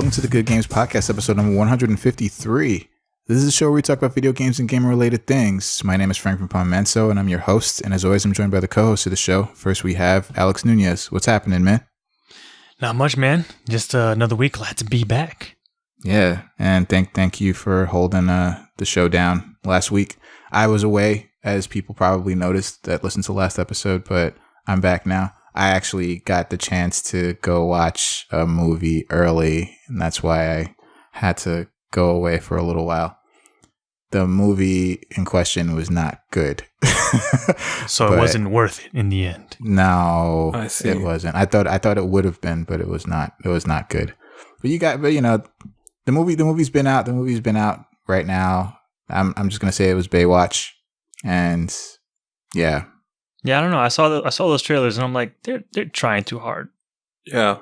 welcome to the Good Games Podcast, episode number 153. This is a show where we talk about video games and gamer-related things. My name is Frank from Menso, and I'm your host. And as always, I'm joined by the co-host of the show. First, we have Alex Nunez. What's happening, man? Not much, man. Just another week. Glad to be back. Yeah, and thank you for holding the show down last week. I was away, as people probably noticed that listened to the last episode, but I'm back now. I actually got the chance to go watch a movie early, and that's why I had to go away for a little while. The movie in question was not good. So it wasn't worth it in the end. No, I see. It wasn't. I thought it would have been, but it was not. It was not good. But you know, the movie's been out. The movie's been out right now. I'm just gonna say it was Baywatch, and yeah. Yeah, I don't know. I saw those trailers and I'm like, they're trying too hard. Yeah.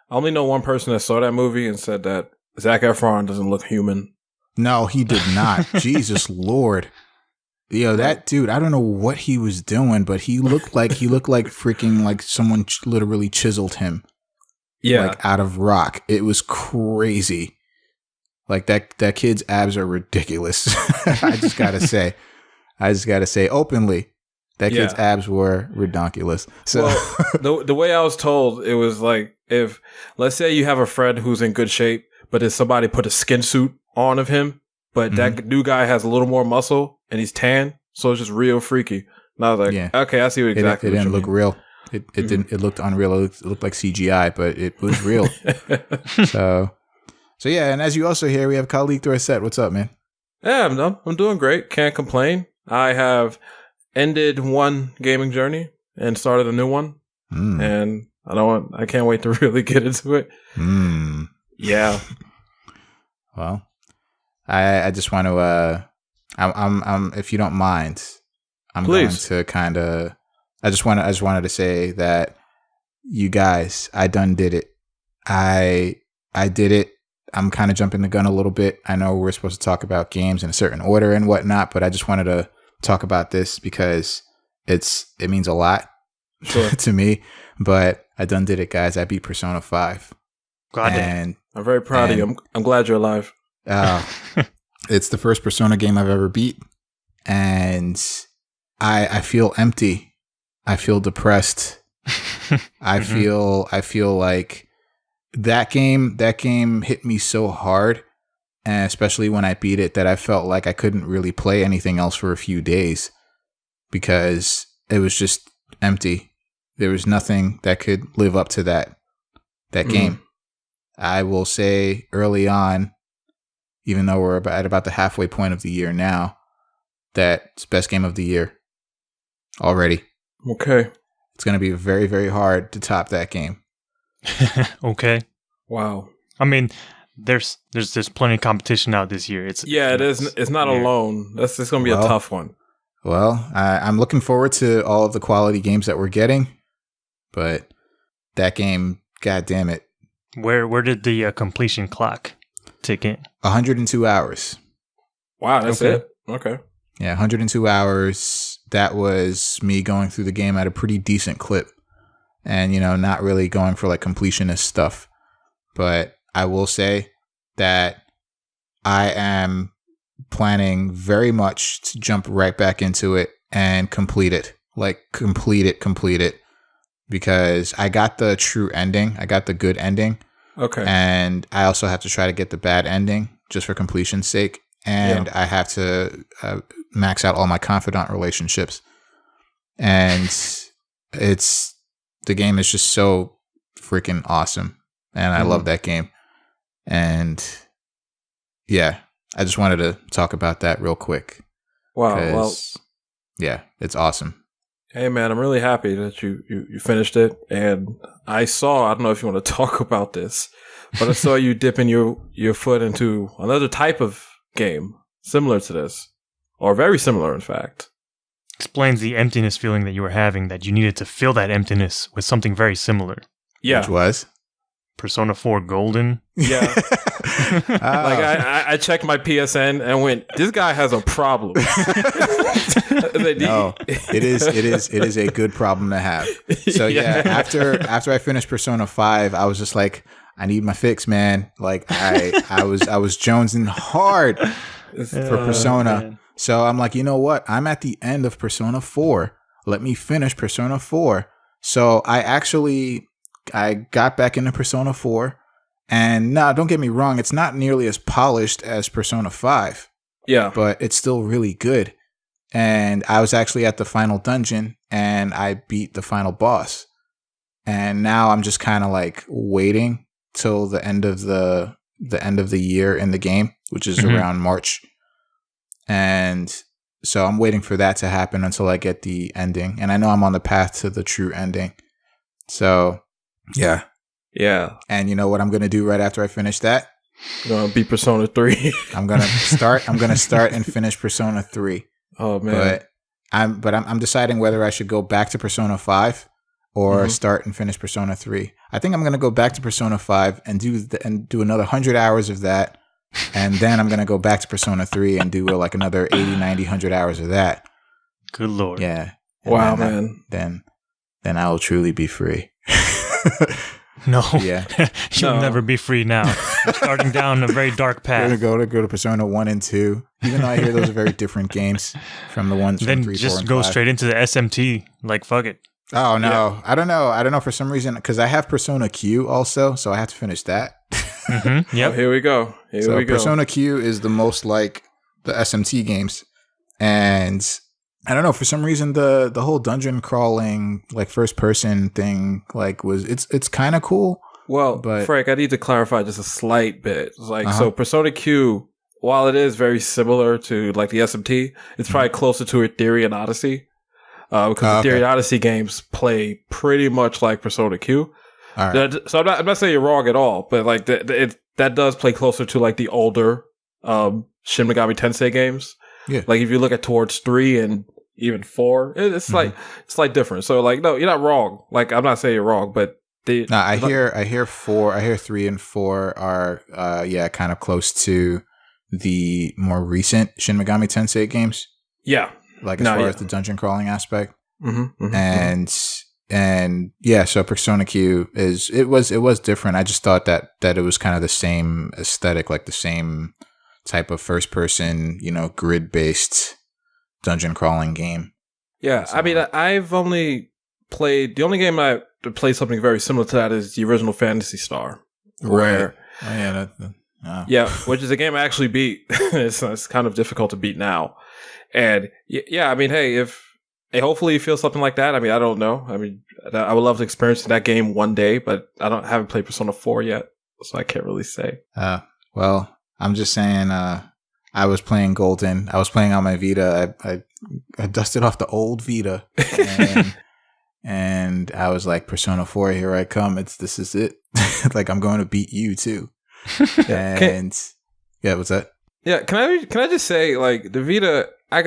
I only know one person that saw that movie and said that Zac Efron doesn't look human. No, he did not. Jesus Lord. Yo, that dude, I don't know what he was doing, but he looked like freaking like someone literally chiseled him. Yeah. Like out of rock. It was crazy. Like that kid's abs are ridiculous. I just gotta say openly. That kid's abs were redonkulous. So well, the way I was told, it was like, if, let's say you have a friend who's in good shape, but if somebody put a skin suit on of him, but that new guy has a little more muscle and he's tan, so it's just real freaky. And I was like, okay, I see what exactly it didn't look real. It didn't. It looked unreal. It looked like CGI, but it was real. So yeah, and as you also hear, we have Khalik Dorset. What's up, man? Yeah, I'm doing great. Can't complain. I have ended one gaming journey and started a new one, and I can't wait to really get into it. Yeah. Well, I just want to I'm if you don't mind, I'm Please. going to kind of I just wanted to say that you guys, I done did it. I did it. I'm kind of jumping the gun a little bit. I know we're supposed to talk about games in a certain order and whatnot, but I just wanted to talk about this because it means a lot to me. But I done did it, guys. I beat Persona 5. God, I'm very proud of you. I'm glad you're alive. It's the first Persona game I've ever beat, and I feel empty. I feel depressed. I feel like that game hit me so hard. And especially when I beat it, that I felt like I couldn't really play anything else for a few days because it was just empty. There was nothing that could live up to that game. I will say early on, even though we're at about the halfway point of the year now, that it's best game of the year already. Okay. It's going to be very, very hard to top that game. Okay. Wow. I mean, there's plenty of competition out this year. It is. It's not alone. It's going to be a tough one. Well, I'm looking forward to all of the quality games that we're getting, but that game, god damn it. Where did the completion clock tick in? 102 hours. Wow, that's it? Okay. Yeah, 102 hours. That was me going through the game at a pretty decent clip. And, not really going for like completionist stuff. But I will say that I am planning very much to jump right back into it and complete it. Like, complete it. Because I got the true ending. I got the good ending. Okay. And I also have to try to get the bad ending just for completion's sake. And I have to max out all my confidant relationships. And the game is just so freaking awesome. And I love that game. And yeah, I just wanted to talk about that real quick. Wow. Well, yeah, it's awesome. Hey man, I'm really happy that you finished it. And I don't know if you want to talk about this, but I saw you dipping your foot into another type of game similar to this, or very similar in fact. Explains the emptiness feeling that you were having, that you needed to fill that emptiness with something very similar. Yeah. Which was? Persona 4 Golden. Yeah. Like I checked my PSN and went, this guy has a problem. No, it is a good problem to have. So yeah, after I finished Persona 5, I was just like, I need my fix, man. Like I was jonesing hard for Persona. Man. So I'm like, you know what? I'm at the end of Persona 4. Let me finish Persona 4. So I got back into Persona 4. And no, don't get me wrong. It's not nearly as polished as Persona 5. Yeah. But it's still really good. And I was actually at the final dungeon and I beat the final boss. And now I'm just kind of like waiting till the end of the year in the game, which is around March. And so I'm waiting for that to happen until I get the ending. And I know I'm on the path to the true ending. So, yeah. Yeah. And you know what I'm going to do right after I finish that? You're going to beat Persona 3. I'm going to start and finish Persona 3. Oh, man. But I'm deciding whether I should go back to Persona 5 or start and finish Persona 3. I think I'm going to go back to Persona 5 and do another 100 hours of that. And then I'm going to go back to Persona 3 and do like another 80, 90, 100 hours of that. Good Lord. Yeah. And wow, man. Then I will truly be free. No. Yeah. You'll never be free now. You're starting down a very dark path. I'm going to go to Persona 1 and 2. Even though I hear those are very different games from the ones then from 3, 4, and 5. Then just go straight into the SMT. Like, fuck it. Oh, no. Yeah. I don't know for some reason, because I have Persona Q also, so I have to finish that. Yep. Oh, here we go. Persona Q is the most like the SMT games. And I don't know, for some reason the whole dungeon crawling, like first person thing, like it's kind of cool. Well, but Frank, I need to clarify just a slight bit. Like, so Persona Q, while it is very similar to like the SMT, it's probably closer to Theory and Odyssey. Because the Theory and Odyssey games play pretty much like Persona Q. All right. So I'm not saying you're wrong at all, but like that does play closer to like the older Shin Megami Tensei games. Yeah. Like if you look at towards 3 and even 4, it's like different. So like, no, you're not wrong. Like I'm not saying you're wrong, but I hear 3 and 4 are kind of close to the more recent Shin Megami Tensei games. Yeah. Like as far as the dungeon crawling aspect. And yeah, so Persona Q it was different. I just thought that it was kind of the same aesthetic, like the same type of first person, grid based dungeon crawling game. Yeah, so, I mean, I've only played the only game I played something very similar to that is the original Phantasy Star, where which is a game I actually beat. It's kind of difficult to beat now, and yeah, I mean, hey, hopefully you feel something like that. I mean, I don't know. I mean, I would love to experience that game one day, but haven't played Persona 4 yet, so I can't really say. Well, I'm just saying, I was playing Golden. I was playing on my Vita. I dusted off the old Vita, and I was like, Persona 4, here I come. This is it. Like, I'm going to beat you too. And what's that? Yeah, can I just say, like, the Vita, I've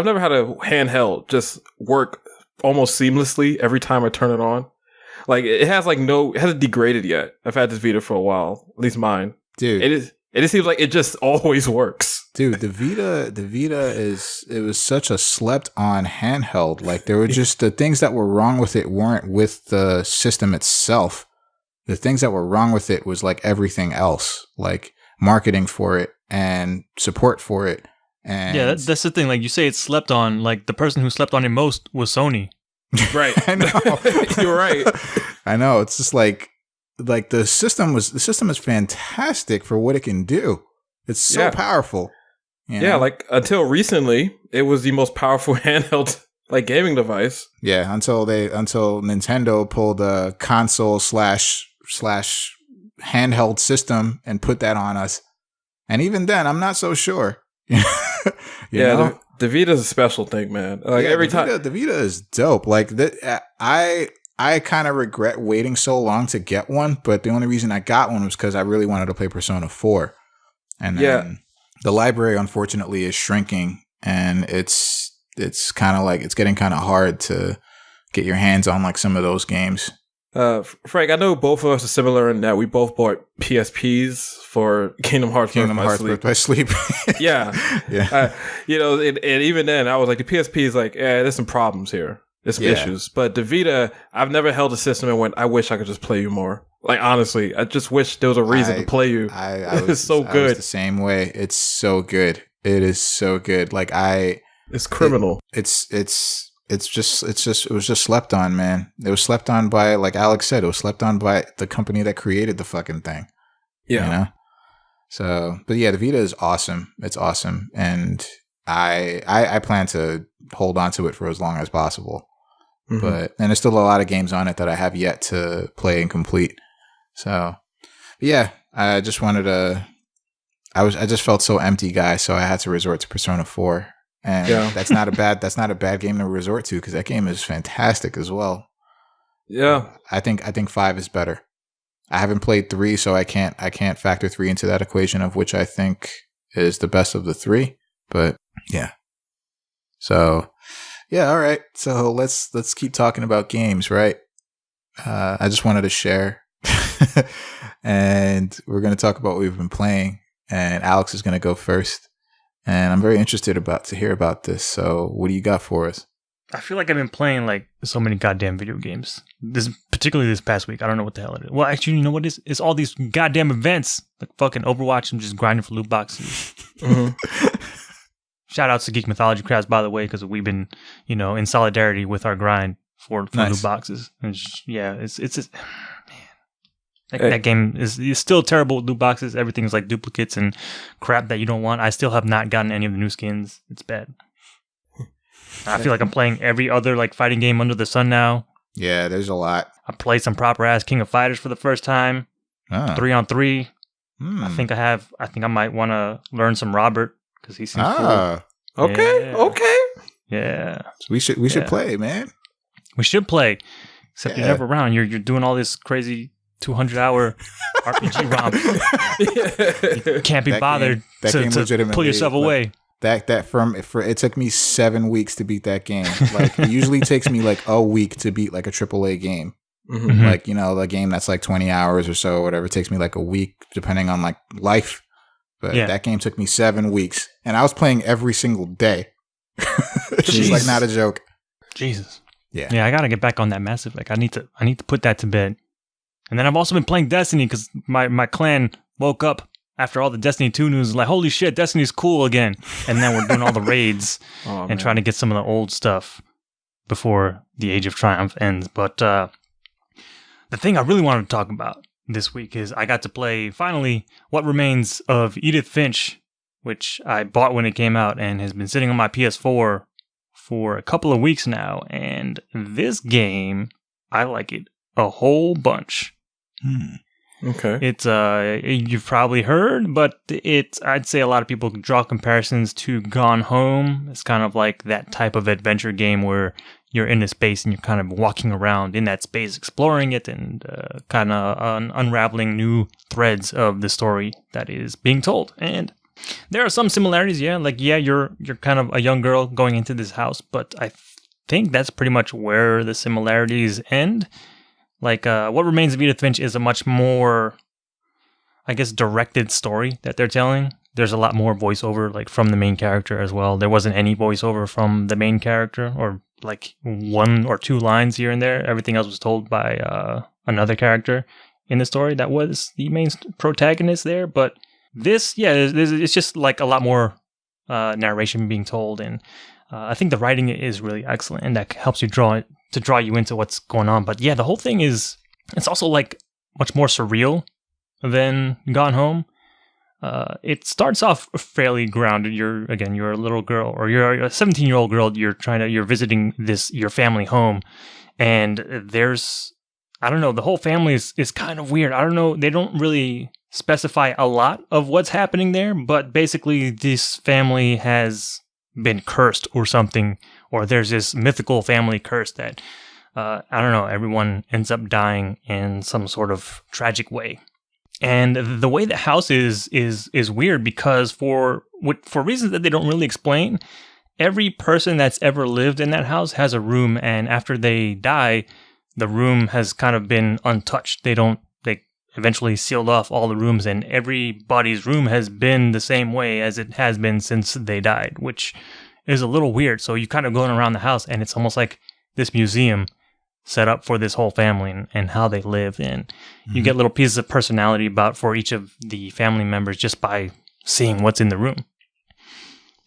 never had a handheld just work almost seamlessly every time I turn it on. Like, it hasn't degraded yet. I've had this Vita for a while, at least mine. Dude. It just seems like it just always works. Dude, the Vita it was such a slept on handheld. Like, there were just the things that were wrong with it weren't with the system itself. The things that were wrong with it was like everything else, like marketing for it and support for it. And yeah, that's the thing. Like you say, it slept on. Like the person who slept on it most was Sony. Right. I know. You're right. I know. It's just like the system is fantastic for what it can do. It's so powerful. Yeah, like until recently, it was the most powerful handheld like gaming device. Yeah, until Nintendo pulled a console / handheld system and put that on us. And even then, I'm not so sure. The Vita's a special thing, man. Like every time, the Vita is dope. Like I kind of regret waiting so long to get one, but the only reason I got one was because I really wanted to play Persona 4. And then the library, unfortunately, is shrinking, and it's kind of like it's getting kind of hard to get your hands on like some of those games. Frank, I know both of us are similar in that we both bought PSPs for Kingdom Hearts Birth by Sleep. Yeah. And even then, I was like, the PSP is like, there's some problems here. There's some issues. But the Vita, I've never held a system and went, I wish I could just play you more. Like, honestly, I just wish there was a reason to play you. It's so good. I was the same way. It's so good. It is so good. Like it's criminal. It was just slept on, man. It was slept on by, like Alex said, it was slept on by the company that created the fucking thing. Yeah. You know? So, but yeah, the Vita is awesome. It's awesome. And I plan to hold on to it for as long as possible. And there's still a lot of games on it that I have yet to play and complete. So, yeah, I just wanted to. I just felt so empty, guys. So I had to resort to Persona 4, and that's not a bad game to resort to because that game is fantastic as well. Yeah, I think 5 is better. I haven't played 3, so I can't factor 3 into that equation of which I think is the best of the 3. But yeah, so yeah, all right. So let's keep talking about games, right? I just wanted to share. And we're going to talk about what we've been playing, and Alex is going to go first, and I'm very interested to hear about this. So what do you got for us? I feel like I've been playing like so many goddamn video games, particularly this past week. I don't know what the hell it is. Well, actually, you know what it is? It's all these goddamn events, like fucking Overwatch. I'm just grinding for loot boxes. Shout outs to Geek Mythology Crafts, by the way, because we've been, in solidarity with our grind for loot boxes. And that game is still terrible with loot boxes. Everything's like duplicates and crap that you don't want. I still have not gotten any of the new skins. It's bad. I feel like I'm playing every other like fighting game under the sun now. Yeah, there's a lot. I played some proper ass King of Fighters for the first time. 3-on-3. I think I might want to learn some Robert because he seems cool. Okay. Yeah. So we should play, man. We should play. Except you're never around. You're doing all this crazy 200-hour RPG romp. You can't be bothered to pull yourself away. It took me 7 weeks to beat that game. Like it usually takes me like a week to beat like a AAA game. Like, the game that's like 20 hours or so, or whatever. It takes me like a week depending on like life. But that game took me 7 weeks, and I was playing every single day. It's like not a joke. Jesus. Yeah. I gotta get back on that Mass Effect. I need to put that to bed. And then I've also been playing Destiny because my clan woke up after all the Destiny 2 news, like, holy shit, Destiny's cool again. And then we're doing all the raids and trying to get some of the old stuff before the Age of Triumph ends. But the thing I really wanted to talk about this week is I got to play, finally, What Remains of Edith Finch, which I bought when it came out and has been sitting on my PS4 for a couple of weeks now. And this game, I like it a whole bunch. Okay. It's you've probably heard, but I'd say a lot of people draw comparisons to Gone Home. It's kind of like that type of adventure game where you're in a space and you're kind of walking around in that space, exploring it and kind of unraveling new threads of the story that is being told. And there are some similarities, you're kind of a young girl going into this house, but I think that's pretty much where the similarities end. Like, What Remains of Edith Finch is a much more, I guess, directed story that they're telling. There's a lot more voiceover, like, from the main character as well. There wasn't any voiceover from the main character, or, like, 1 or 2 lines here and there. Everything else was told by another character in the story that was the main protagonist there. But this, it's just, like, a lot more narration being told, and I think the writing is really excellent, and that helps you draw you into what's going on. But yeah, the whole thing it's also like much more surreal than Gone Home. It starts off fairly grounded. You're a little girl, or you're a 17-year-old girl. You're visiting your family home, and I don't know, the whole family is kind of weird. I don't know, they don't really specify a lot of what's happening there, but basically this family has been cursed or something, or there's this mythical family curse that I don't know, everyone ends up dying in some sort of tragic way. And the way the house is weird because for reasons that they don't really explain, every person that's ever lived in that house has a room, and after they die, the room has kind of been untouched. They eventually sealed off all the rooms, and everybody's room has been the same way as it has been since they died, which is a little weird. So you're kind of going around the house, and it's almost like this museum set up for this whole family and how they live. And you get little pieces of personality for each of the family members just by seeing what's in the room.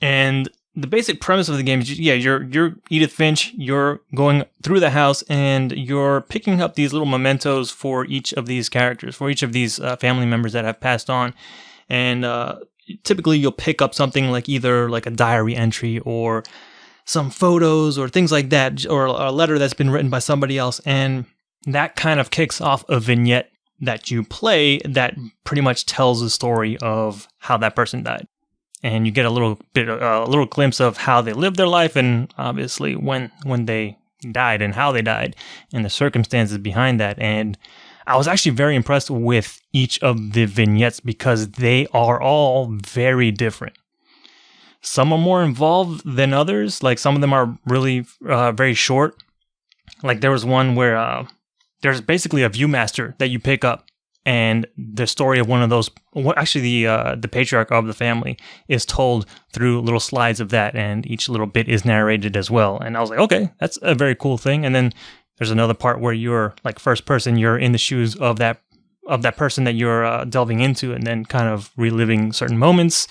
And the basic premise of the game is, you're Edith Finch. You're going through the house and you're picking up these little mementos for each of these characters, for each of these family members that have passed on. And typically you'll pick up something like either like a diary entry or some photos or things like that, or a letter that's been written by somebody else. And that kind of kicks off a vignette that you play that pretty much tells the story of how that person died. And you get a little glimpse of how they lived their life, and obviously when they died and how they died and the circumstances behind that. And I was actually very impressed with each of the vignettes because they are all very different. Some are more involved than others. Like some of them are really very short. Like there was one where there's basically a Viewmaster that you pick up, and the story of one of those, the patriarch of the family is told through little slides of that, and each little bit is narrated as well. And I was like, okay, that's a very cool thing. And then there's another part where you're like first person, you're in the shoes of that person that you're delving into, and then kind of reliving certain moments.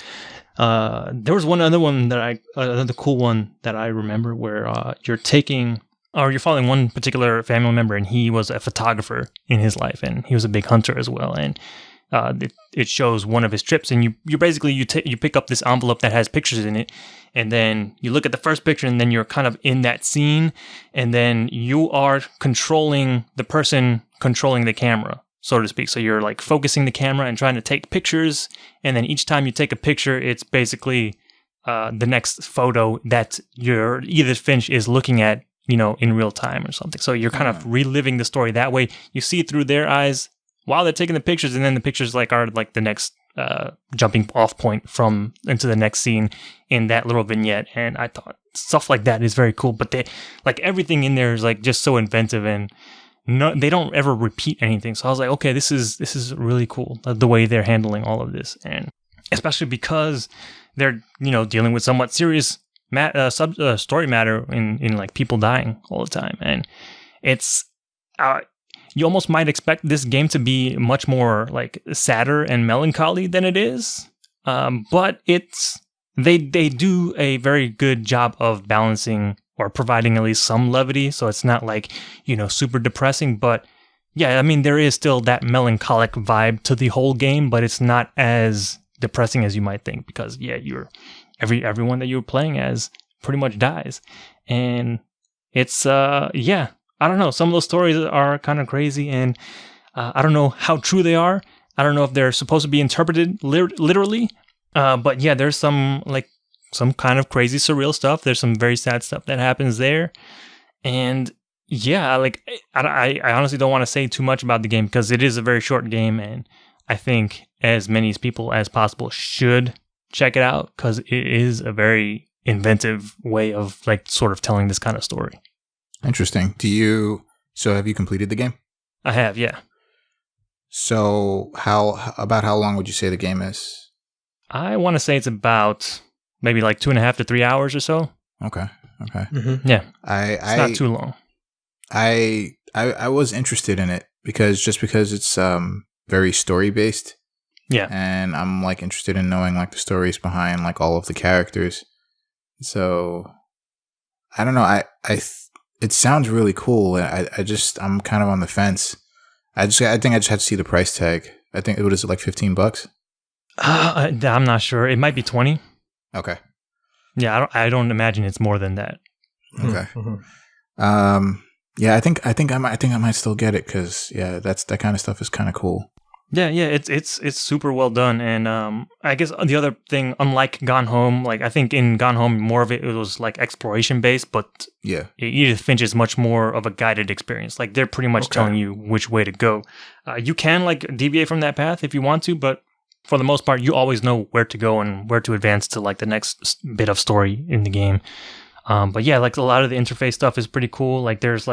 There was another cool one that I remember where you're following one particular family member, and he was a photographer in his life, and he was a big hunter as well. And it shows one of his trips, and you pick up this envelope that has pictures in it, and then you look at the first picture, and then you're kind of in that scene, and then you are controlling the person controlling the camera, so to speak. So you're like focusing the camera and trying to take pictures, and then each time you take a picture, it's basically the next photo that your Edith Finch is looking at, in real time or something. So you're kind of reliving the story that way. You see it through their eyes while they're taking the pictures, and then the pictures are the next jumping off point into the next scene in that little vignette. And I thought stuff like that is very cool. But everything in there is just so inventive, and they don't ever repeat anything. So I was like, okay, this is really cool, the way they're handling all of this, and especially because they're dealing with somewhat serious story matter in like people dying all the time. And it's you almost might expect this game to be much more like sadder and melancholy than it is, but they do a very good job of balancing or providing at least some levity, so it's not like super depressing. But yeah, I mean, there is still that melancholic vibe to the whole game, but it's not as depressing as you might think, because everyone that you're playing as pretty much dies. And it's I don't know, some of those stories are kind of crazy, and I don't know how true they are. I don't know if they're supposed to be interpreted literally, but yeah, there's some kind of crazy surreal stuff. There's some very sad stuff that happens there. And yeah, I honestly don't want to say too much about the game because it is a very short game, and I think as many people as possible should check it out because it is a very inventive way of sort of telling this kind of story. Interesting. So have you completed the game? I have, yeah. So how long would you say the game is? I want to say it's about maybe 2.5 to 3 hours or so. Okay. Mm-hmm. Yeah. It's not too long. I was interested in it because it's very story based. Yeah. And I'm interested in knowing the stories behind all of the characters. So I don't know. It sounds really cool. I'm kind of on the fence. I think I just had to see the price tag. I think it was $15. I'm not sure. It might be 20. Okay. Yeah, I don't imagine it's more than that. Okay. Mm-hmm. Yeah, I think I might still get it because that kind of stuff is kind of cool. Yeah, it's super well done, and I guess the other thing, unlike Gone Home, I think in Gone Home more of it was exploration based, but yeah, Edith Finch is much more of a guided experience. They're pretty much telling you which way to go. You can deviate from that path if you want to, but for the most part, you always know where to go and where to advance to the next bit of story in the game. But yeah, a lot of the interface stuff is pretty cool. There's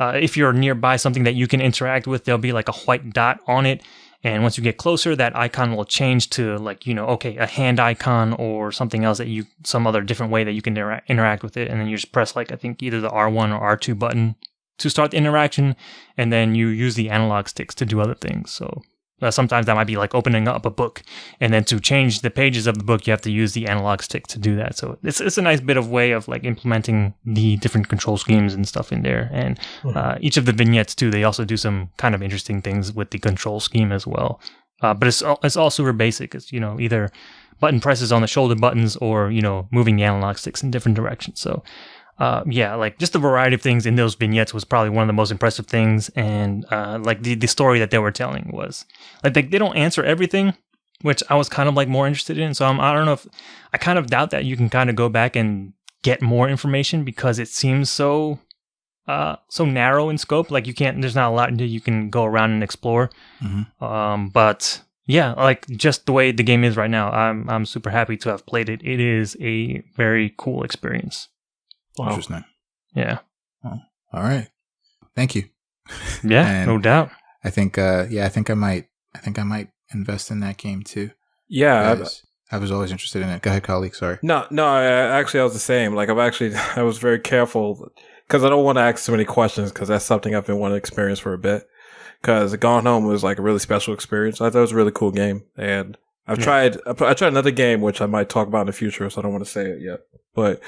if you're nearby something that you can interact with, there'll be a white dot on it. And once you get closer, that icon will change to a hand icon or something else some other different way that you can interact with it. And then you just press I think either the R1 or R2 button to start the interaction, and then you use the analog sticks to do other things. So sometimes that might be like opening up a book, and then to change the pages of the book, you have to use the analog stick to do that. So it's a nice bit of way of like implementing the different control schemes and stuff in there. And each of the vignettes too, they also do some kind of interesting things with the control scheme as well. But it's all super basic. It's, either button presses on the shoulder buttons or, moving the analog sticks in different directions. So like just the variety of things in those vignettes was probably one of the most impressive things. And like the story that they were telling was like they don't answer everything, which I was kind of like more interested in. So I don't know if I kind of doubt that you can kind of go back and get more information because it seems so narrow in scope. Like there's not a lot that you can go around and explore. But yeah, like just the way the game is right now, I'm super happy to have played it. It is a very cool experience. Wow. Interesting. Yeah. Well, all right. Thank you. Yeah, no doubt. I think I might invest in that game too. Yeah. I was always interested in it. Go ahead, Khalik. Sorry. No, I was the same. Like I was very careful because I don't want to ask too many questions because that's something I've been wanting to experience for a bit. Because Gone Home was like a really special experience. I thought it was a really cool game, and I tried another game which I might talk about in the future, so I don't want to say it yet. But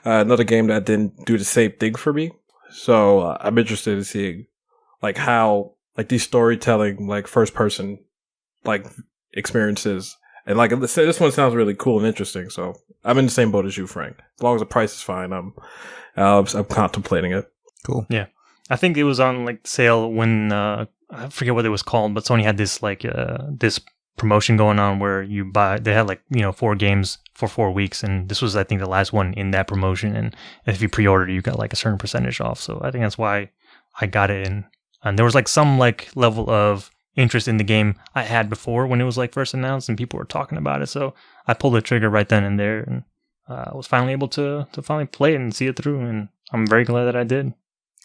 another game that didn't do the same thing for me. So I'm interested in seeing like how like these storytelling like first person like experiences, and like this one sounds really cool and interesting. So I'm in the same boat as you, Frank. As long as the price is fine, I'm contemplating it. Cool. Yeah, I think it was on like sale when I forget what it was called, but Sony had this like this promotion going on where they had like 4 games for 4 weeks, and this was I think the last one in that promotion, and if you pre-ordered you got like a certain percentage off. So I think that's why I got it in, and there was like some like level of interest in the game I had before when it was like first announced and people were talking about it, so I pulled the trigger right then and there, and I was finally able to finally play it and see it through, and I'm very glad that I did.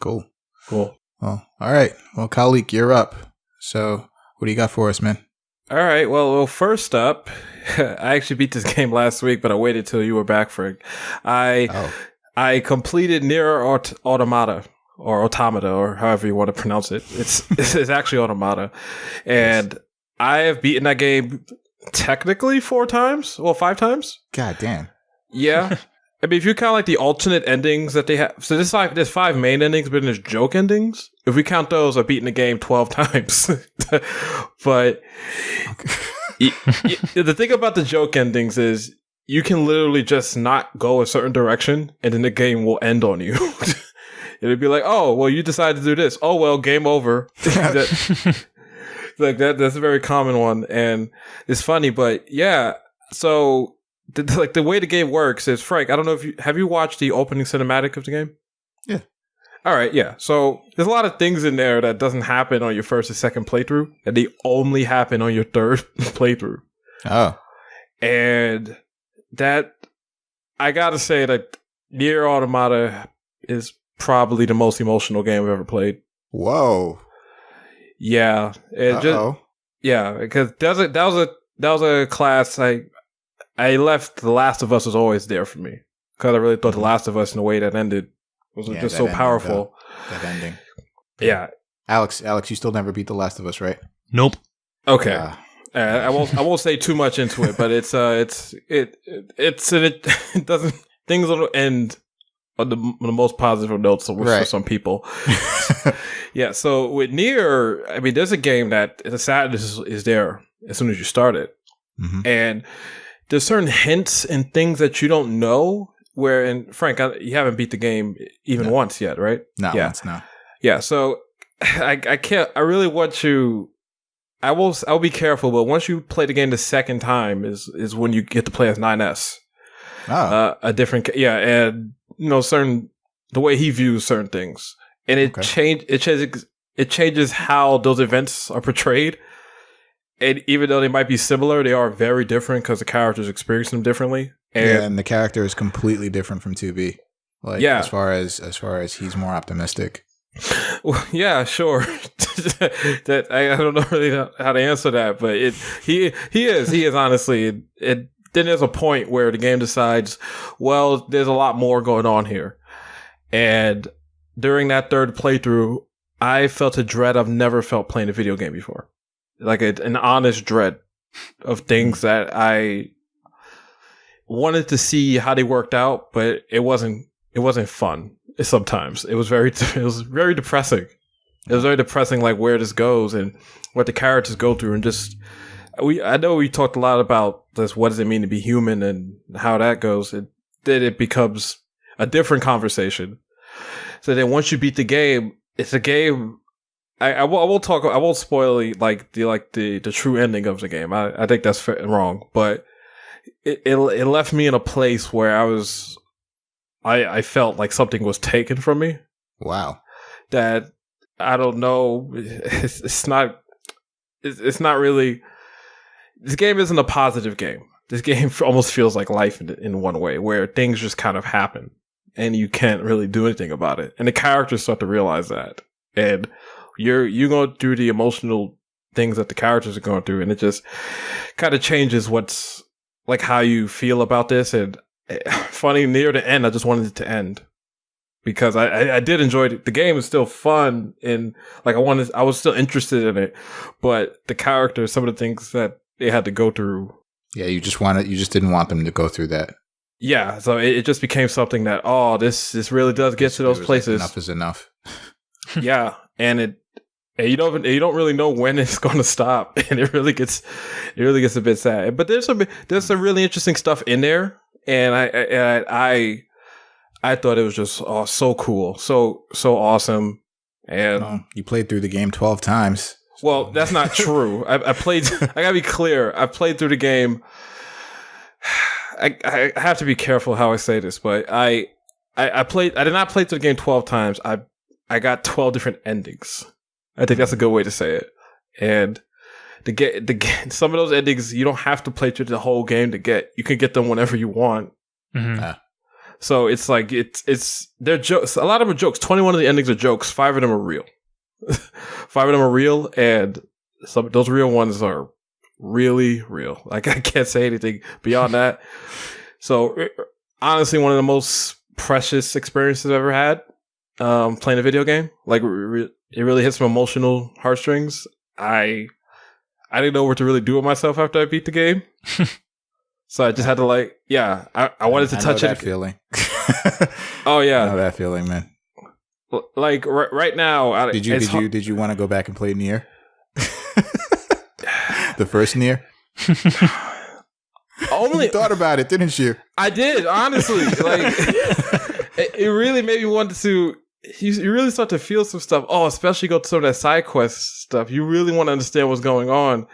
Cool. Well, all right. Well, Khalik, you're up. So what do you got for us, man? All right. Well, first up, I actually beat this game last week, but I waited till you were back, Frank. I completed Nier Automata, or Automata, or however you want to pronounce it. It's actually Automata. And I have beaten that game technically 4 times. Well, 5 times. God damn. Yeah. I mean, if you count like the alternate endings that they have, so there's 5 main endings, but then there's joke endings. If we count those, I've beaten the game 12 times. But the thing about the joke endings is you can literally just not go a certain direction, and then the game will end on you. It'll be like, oh, well, you decided to do this. Oh, well, game over. Like that's a very common one, and it's funny, but yeah. So the way the game works is, Frank, I don't know if have you watched the opening cinematic of the game? Yeah. All right, yeah. So there's a lot of things in there that doesn't happen on your first or second playthrough, and they only happen on your third playthrough. Oh. And that, I gotta say that Nier Automata is probably the most emotional game I've ever played. Whoa. Yeah. Because that was a class I left. The Last of Us was always there for me because I really thought The Last of Us, in the way that ended, was just so powerful. That ending. Yeah. Alex, you still never beat The Last of Us, right? Nope. Okay. I won't say too much into it, but it doesn't, things don't end on the most positive notes for some people. Yeah. So with Nier, I mean, there's a game that the sadness is there as soon as you start it, and there's certain hints and things that you don't know. Where, and Frank, you haven't beat the game even once yet, right? Not once, no. Yeah. So I can't. I really want you. I'll be careful, but once you play the game the second time is when you get to play as 9S. Oh. A different, and the way he views certain things, and it changes how those events are portrayed. And even though they might be similar, they are very different because the characters experience them differently. And the character is completely different from 2B. As far as he's more optimistic. Well, yeah, sure. That I don't know really how to answer that, but he is honestly. Then there's a point where the game decides, well, there's a lot more going on here, and during that third playthrough, I felt a dread I've never felt playing a video game before. Like an honest dread of things that I wanted to see how they worked out, but it wasn't fun. Sometimes it was very depressing. It was very depressing, like where this goes and what the characters go through, and just I know we talked a lot about this. What does it mean to be human and how that goes? Then it becomes a different conversation. So then once you beat the game, it's a game. I won't spoil the true ending of the game. I think that's wrong, but it left me in a place where I felt like something was taken from me. Wow. That I don't know. It's not really. This game isn't a positive game. This game almost feels like life in one way, where things just kind of happen and you can't really do anything about it. And the characters start to realize that, and you're going through the emotional things that the characters are going through, and it just kind of changes what's like how you feel about this. And funny, near the end, I just wanted it to end because I did enjoy it. The game is still fun, and like I was still interested in it, but the characters, some of the things that they had to go through. Yeah, you just didn't want them to go through that. Yeah, so it just became something that this really does get to those places. Like, enough is enough. Yeah, and you don't really know when it's going to stop, and it really gets a bit sad. But there's some really interesting stuff in there, and I thought it was just so cool, so awesome. And you played through the game 12 times. Well, that's not true. I played. I gotta be clear. I played through the game. I have to be careful how I say this, but I did not play through the game 12 times. I got 12 different endings. I think that's a good way to say it. And some of those endings you don't have to play through the whole game to get. You can get them whenever you want. Mm-hmm. So it's like they're jokes. A lot of them are jokes. 21 of the endings are jokes. 5 of them are real. 5 of them are real, and those real ones are really real. Like, I can't say anything beyond that. So honestly, one of the most precious experiences I've ever had playing a video game. Like, it really hit some emotional heartstrings. I didn't know what to really do with myself after I beat the game. So I just had to I wanted to touch that feeling. Oh yeah, I know that feeling, man. Like right now, did you want to go back and play Nier? The first Nier. Only you thought about it, didn't you? I did, honestly. Like it really made me want to. You really start to feel some stuff. Oh, especially go to some of that side quest stuff. You really want to understand what's going on.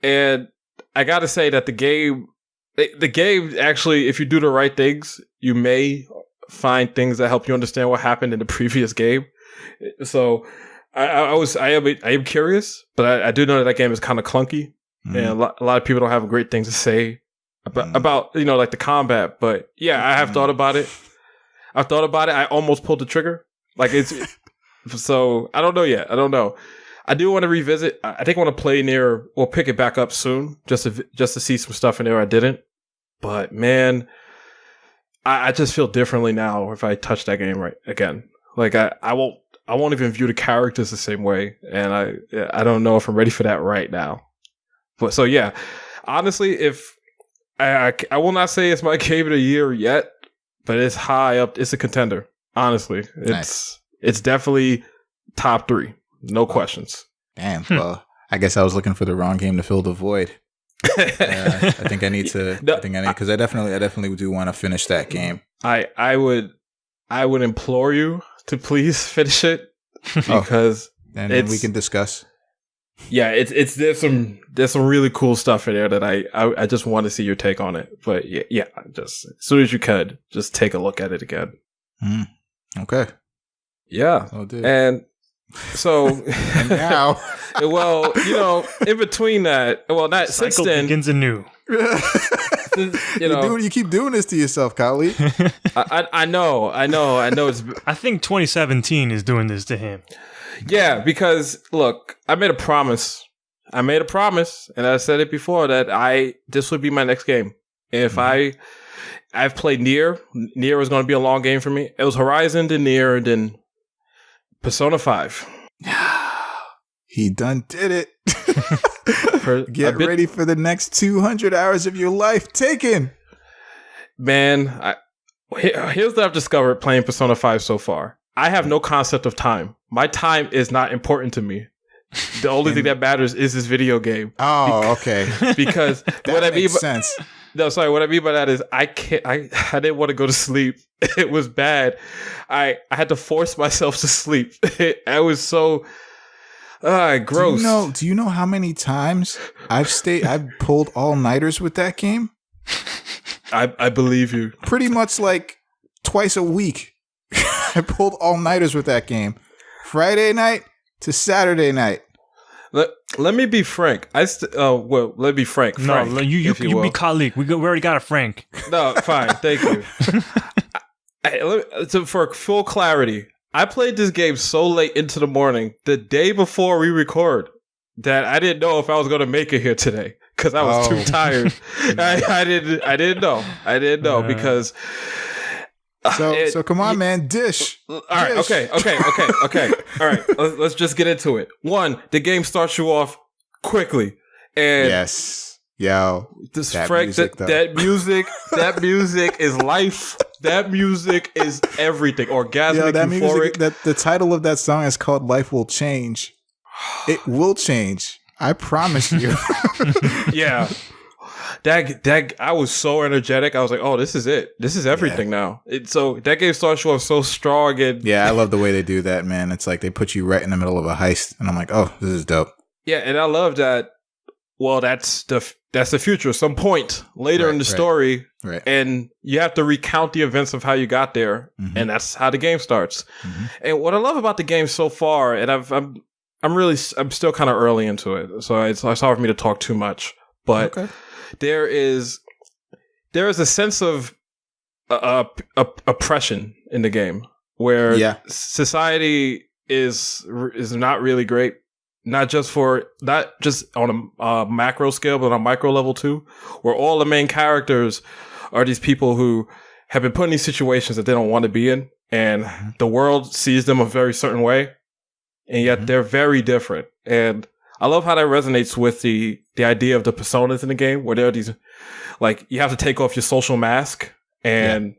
And I got to say that the game actually, if you do the right things, you may find things that help you understand what happened in the previous game. So I am curious, but I do know that game is kind of clunky, and a lot of people don't have great things to say about like the combat. But yeah, I have thought about it. I've thought about it. I almost pulled the trigger. Like so I don't know yet. I don't know. I do want to revisit. I think I want to play Nier. We'll pick it back up soon, just to see some stuff in there I didn't. But man, I just feel differently now if I touch that game right again. Like I won't even view the characters the same way, and I don't know if I'm ready for that right now. But so yeah, honestly, if I will not say it's my game of the year yet, but it's high up. It's a contender. Honestly, it's definitely top 3, no questions. Damn. Well, I guess I was looking for the wrong game to fill the void. I think I need to. No, because I definitely do want to finish that game. I would implore you to please finish it because and we can discuss. Yeah, there's some really cool stuff in there that I just want to see your take on it. But yeah, just as soon as you could, just take a look at it again. Okay. Yeah, and so and now, well, in between that, not the since cycle then begins anew. You keep doing this to yourself, Khalik. I know. It's. I think 2017 is doing this to him. Yeah, because look, I made a promise, and I said it before that this would be my next game. If I've played Nier was going to be a long game for me. It was Horizon, then Nier, and then Persona 5. He done did it. Get ready for the next 200 hours of your life taken. Man, here's what I've discovered playing Persona 5 so far. I have no concept of time. My time is not important to me. The only thing that matters is this video game. Oh, okay. Because what I mean sense. No, sorry. What I mean by that is I didn't want to go to sleep. It was bad. I had to force myself to sleep. I was so gross. Do you know how many times I've pulled all-nighters with that game? I believe you. Pretty much like twice a week. I pulled all-nighters with that game. Friday night to Saturday night. Let me be frank. Let me be frank. No, you be Khalik. We already got a Frank. No, fine. Thank you. So for full clarity, I played this game so late into the morning, the day before we record, that I didn't know if I was going to make it here today because I was too tired. I didn't know because. So come on, man, dish. All right, okay. All right, let's just get into it. One, the game starts you off quickly, and yes, yo, that music is life. That music is everything. Orgasmic, euphoric. Music, the title of that song is called "Life Will Change." It will change. I promise you. Yeah. That I was so energetic. I was like, "Oh, this is it. This is everything now." So that game starts you off so strong, and yeah, I love the way they do that, man. It's like they put you right in the middle of a heist, and I'm like, "Oh, this is dope." Yeah, and I love that. Well, that's the future. Some point later in the story, and you have to recount the events of how you got there, and that's how the game starts. And what I love about the game so far, and I'm still kind of early into it, so it's hard for me to talk too much, but. Okay. There is a sense of oppression in the game where society is not really great, not just on a macro scale, but on a micro level too, where all the main characters are these people who have been put in these situations that they don't want to be in, and the world sees them a very certain way, and yet they're very different. And I love how that resonates with the idea of the personas in the game, where there are these, like, you have to take off your social mask and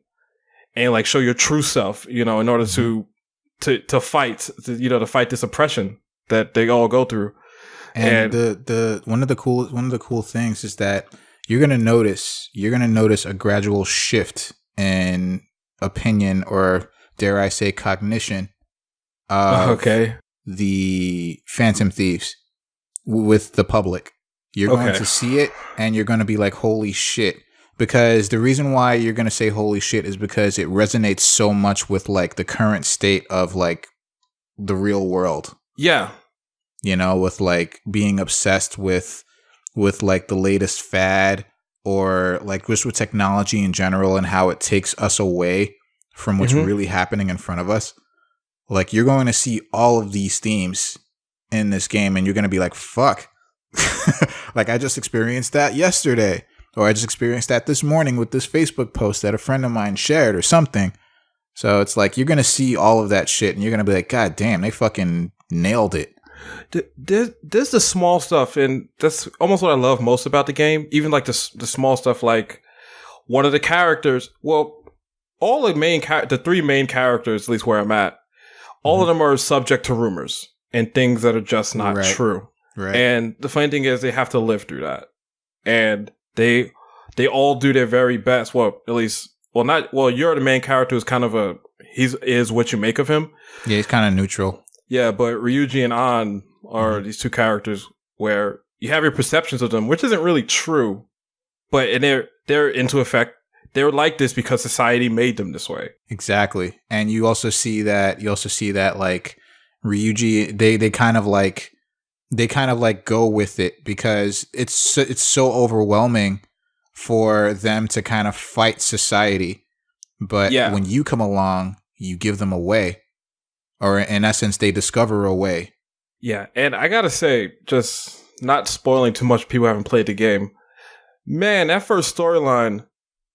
like show your true self, in order to fight, to fight this oppression that they all go through. And the one of the cool things is that you're gonna notice a gradual shift in opinion, or dare I say cognition, of the Phantom Thieves. With the public, you're going to see it, and you're going to be like, "Holy shit!" Because the reason why you're going to say "Holy shit" is because it resonates so much with like the current state of like the real world. Yeah, with like being obsessed with like the latest fad, or like just with technology in general, and how it takes us away from what's really happening in front of us. Like, you're going to see all of these themes in this game, and you're going to be like, fuck. Like, I just experienced that yesterday, or I just experienced that this morning with this Facebook post that a friend of mine shared or something. So it's like, you're going to see all of that shit, and you're going to be like, God damn, they fucking nailed it. There's the small stuff, and that's almost what I love most about the game. Even like the small stuff, like one of the characters, all the three main characters, at least where I'm at, all of them are subject to rumors and things that are just not true. Right. And the funny thing is, they have to live through that. And they all do their very best. You're the main character who's kind of is what you make of him. Yeah, he's kind of neutral. Yeah, but Ryuji and An are these two characters where you have your perceptions of them, which isn't really true. But they're into effect. They're like this because society made them this way. Exactly. And you also see that like Ryuji, they kind of like go with it because it's so overwhelming for them to kind of fight society. But when you come along, you give them a way, or in essence, they discover a way. Yeah. And I got to say, just not spoiling too much, people haven't played the game. Man, that first storyline,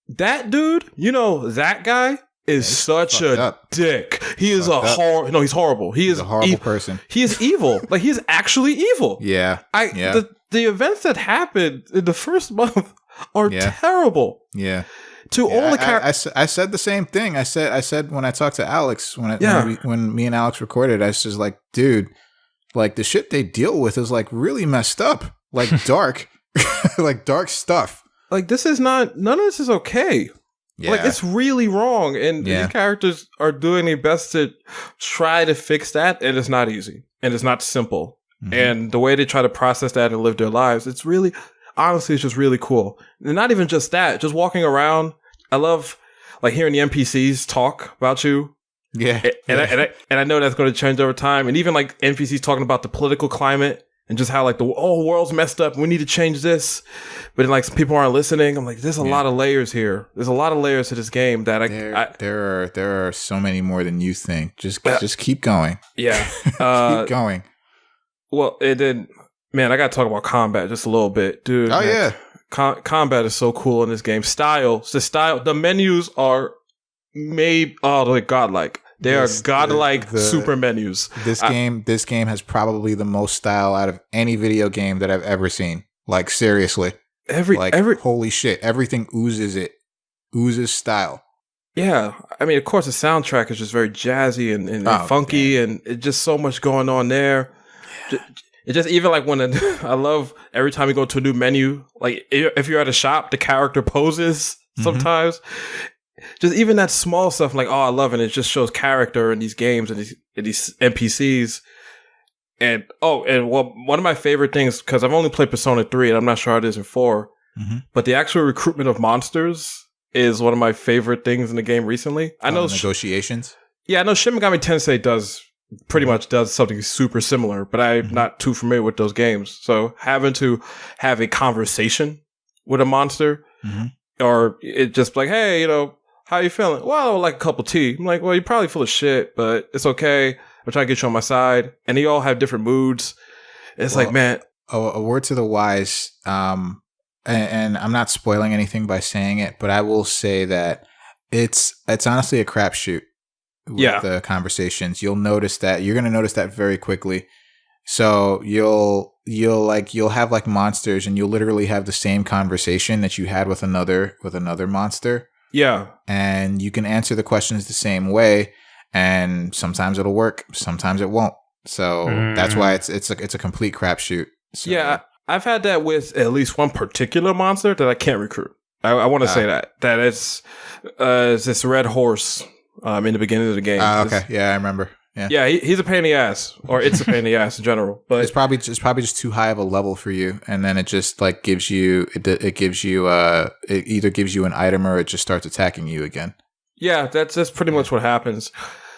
that dude, that guy is such a dick. He is he's horrible. He's a horrible person. He is evil. Like, he is actually evil. Yeah. The events that happened in the first month are terrible. Yeah. To all the characters. I said the same thing. I said when I talked to Alex, when me and Alex recorded, I was just like, dude, like, the shit they deal with is like really messed up. Like, dark. Like, dark stuff. Like, none of this is okay. Yeah. Like, it's really wrong. And these characters are doing their best to try to fix that. And it's not easy. And it's not simple. Mm-hmm. And the way they try to process that and live their lives, it's really, honestly, it's just really cool. And not even just that, just walking around. I love, like, hearing the NPCs talk about you. Yeah. And I know that's going to change over time. And even, like, NPCs talking about the political climate. And just how, like, the whole world's messed up. We need to change this. But then, like, some people aren't listening. I'm like, there's a lot of layers here. There's a lot of layers to this game that there are so many more than you think. Just keep going. Yeah. Keep going. Well, it did. Man, I got to talk about combat just a little bit. Dude. Oh, man, yeah. Combat is so cool in this game. The menus are made, like, godlike. They are godlike super menus. This game has probably the most style out of any video game that I've ever seen. Like, seriously. Holy shit. Everything oozes style. Yeah. I mean, of course, the soundtrack is just very jazzy and funky, and it's just so much going on there. Yeah. It just, even like when I love every time you go to a new menu, like if you're at a shop, the character poses sometimes. Just even that small stuff, like, I love it. It just shows character in these games and these NPCs. And one of my favorite things, because I've only played Persona 3 and I'm not sure how it is in 4, but the actual recruitment of monsters is one of my favorite things in the game recently. I know negotiations. Yeah, I know Shin Megami Tensei does something super similar, but I'm not too familiar with those games. So having to have a conversation with a monster, or it just like, hey, how you feeling? Well, I would like a cup of tea. I'm like, well, you're probably full of shit, but it's okay. I'm trying to get you on my side. And they all have different moods. It's like, man. A word to the wise, and I'm not spoiling anything by saying it, but I will say that it's honestly a crapshoot with the conversations. You're going to notice that very quickly. So you'll have like monsters, and you'll literally have the same conversation that you had with another monster. Yeah. And you can answer the questions the same way, and sometimes it'll work, sometimes it won't. So that's why it's a complete crapshoot. So. Yeah, I've had that with at least one particular monster that I can't recruit. I want to say that it's this red horse in the beginning of the game. Okay, yeah, I remember. Yeah, he's a pain in the ass, or it's a pain in the ass in general. But it's probably just too high of a level for you, and then it just like gives you it either gives you an item or it just starts attacking you again. Yeah, that's pretty much what happens.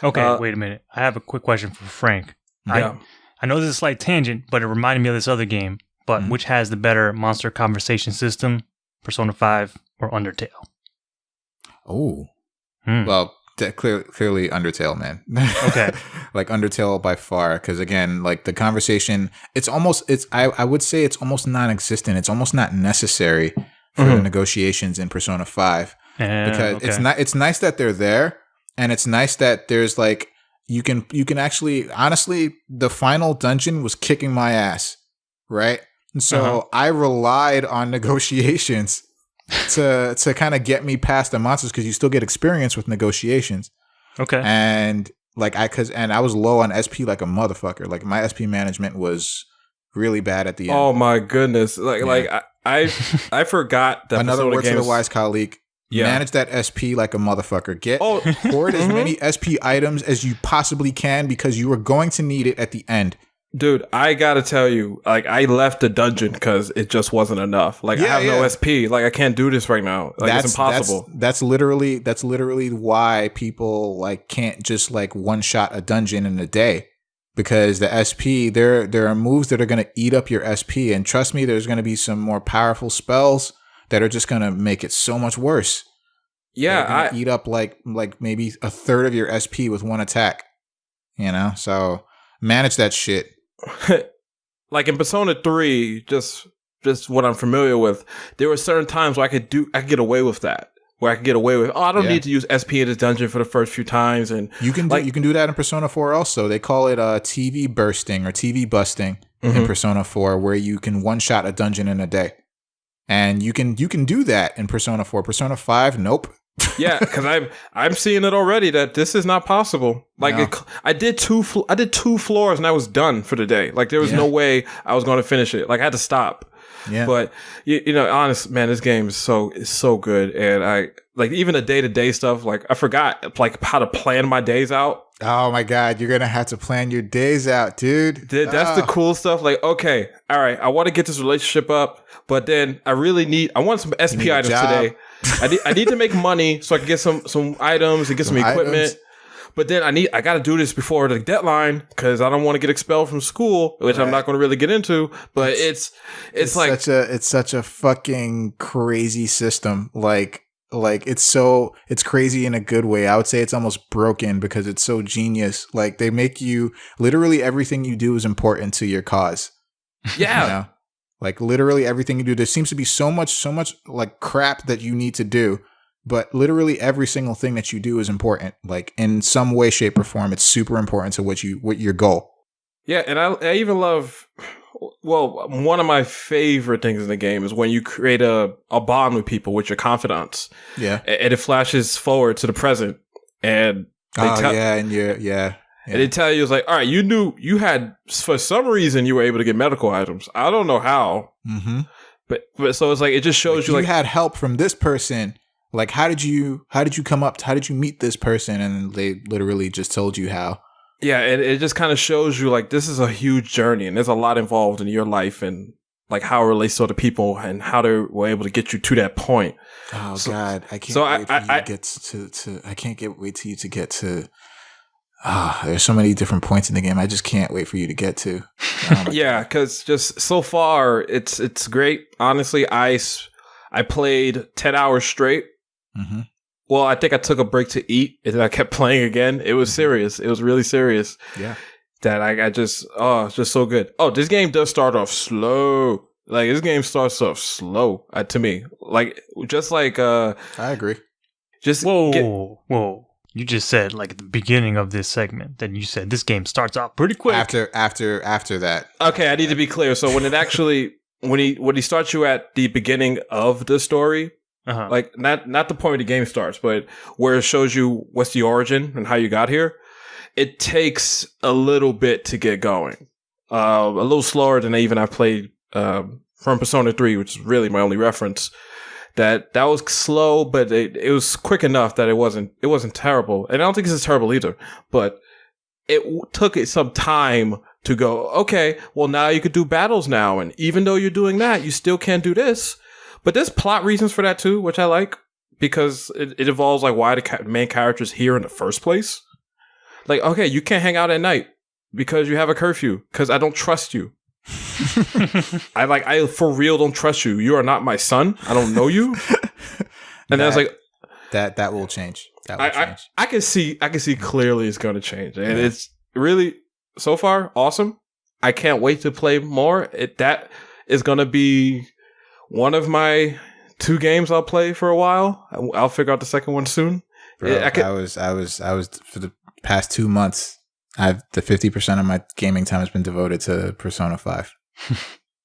Okay, wait a minute. I have a quick question for Frank. Yeah. I know this is a slight tangent, but it reminded me of this other game. But which has the better monster conversation system, Persona 5 or Undertale? Oh, well. Clearly Undertale, man. Okay. Like Undertale by far, because again, like the conversation, I would say it's almost non-existent. It's almost not necessary for the negotiations in Persona 5 because it's nice that they're there, and it's nice that there's like you can actually, honestly, the final dungeon was kicking my ass, right? And so I relied on negotiations to kind of get me past the monsters, because you still get experience with negotiations. Okay. And like I was low on SP like a motherfucker. Like my SP management was really bad at the end. Oh my goodness. I forgot that another word to the wise, Khalik. Manage that SP like a motherfucker. Hoard as many SP items as you possibly can, because you are going to need it at the end. Dude, I gotta tell you, like, I left the dungeon because it just wasn't enough. Like, I have no SP. Like, I can't do this right now. Like, it's impossible. That's literally why people like can't just like one shot a dungeon in a day, because the SP there are moves that are gonna eat up your SP, and trust me, there's gonna be some more powerful spells that are just gonna make it so much worse. Yeah, eat up like maybe a third of your SP with one attack. So manage that shit. Like in Persona 3, just what I'm familiar with, there were certain times where I could get away with that. where I can get away with, I don't need to use SP in this dungeon for the first few times. And you can do that in Persona 4 also. They call it TV bursting or TV busting in Persona 4, where you can one-shot a dungeon in a day. And you can do that in Persona 4. Persona 5, nope. Yeah, because I'm seeing it already that this is not possible. Like I did two floors and I was done for the day. Like there was no way I was going to finish it. Like I had to stop. Yeah. But you know, honest man, this game is so good, and I like even the day-to-day stuff. Like I forgot like how to plan my days out. Oh my god, you're gonna have to plan your days out, dude. That's the cool stuff. Like, okay, all right, I want to get this relationship up, but then I want some SP items today. I need to make money so I can get some items and get some equipment. But then I got to do this before the deadline because I don't want to get expelled from school, which I'm not going to really get into. But it's such a fucking crazy system. Like it's crazy in a good way. I would say it's almost broken because it's so genius. Like they make you literally everything you do is important to your cause. Yeah. You know? Like literally everything you do. There seems to be so much like crap that you need to do. But literally every single thing that you do is important. Like in some way, shape, or form, it's super important to what your goal. Yeah, and I even love. Well, one of my favorite things in the game is when you create a bond with people, with your confidants. Yeah, and it flashes forward to the present, and and they tell you it's like, all right, you knew you had for some reason you were able to get medical items. I don't know how, but so it's like it just shows you had help from this person. Like, how did you come up? How did you meet this person? And they literally just told you how. Yeah, and it just kind of shows you like this is a huge journey, and there's a lot involved in your life, and like how it relates to other people, and how they were able to get you to that point. Oh God, I can't wait till you to get to. There's so many different points in the game. I just can't wait for you to get to. Yeah, because just so far, it's great. Honestly, I played 10 hours straight. Mm-hmm. Well, I think I took a break to eat, and then I kept playing again. It was serious. It was really serious. Yeah. That I just, it's just so good. Oh, this game does start off slow. Like, this game starts off slow to me. Like, just like... I agree. Just Whoa. You just said, like, at the beginning of this segment, that you said this game starts off pretty quick. After that. Okay, I need to be clear. So when it actually... When he starts you at the beginning of the story, like not the point where the game starts, but where it shows you what's the origin and how you got here, it takes a little bit to get going. A little slower than I've played from Persona 3, which is really my only reference. That was slow, but it was quick enough that it wasn't terrible. And I don't think it's terrible either, but it took it some time to go, okay, well, now you could do battles now. And even though you're doing that, you still can't do this. But there's plot reasons for that too, which I like, because it involves like why the main character's here in the first place. Like, okay, you can't hang out at night because you have a curfew, because I don't trust you. I for real don't trust you. You are not my son. I don't know you. And then it's like... That will change. That will change. I can see clearly it's going to change. And it's really... So far, awesome. I can't wait to play more. That is going to be one of my 2 games I'll play for a while. I'll figure out the second one soon. Bro, I was for the past 2 months. The 50% of my gaming time has been devoted to Persona 5.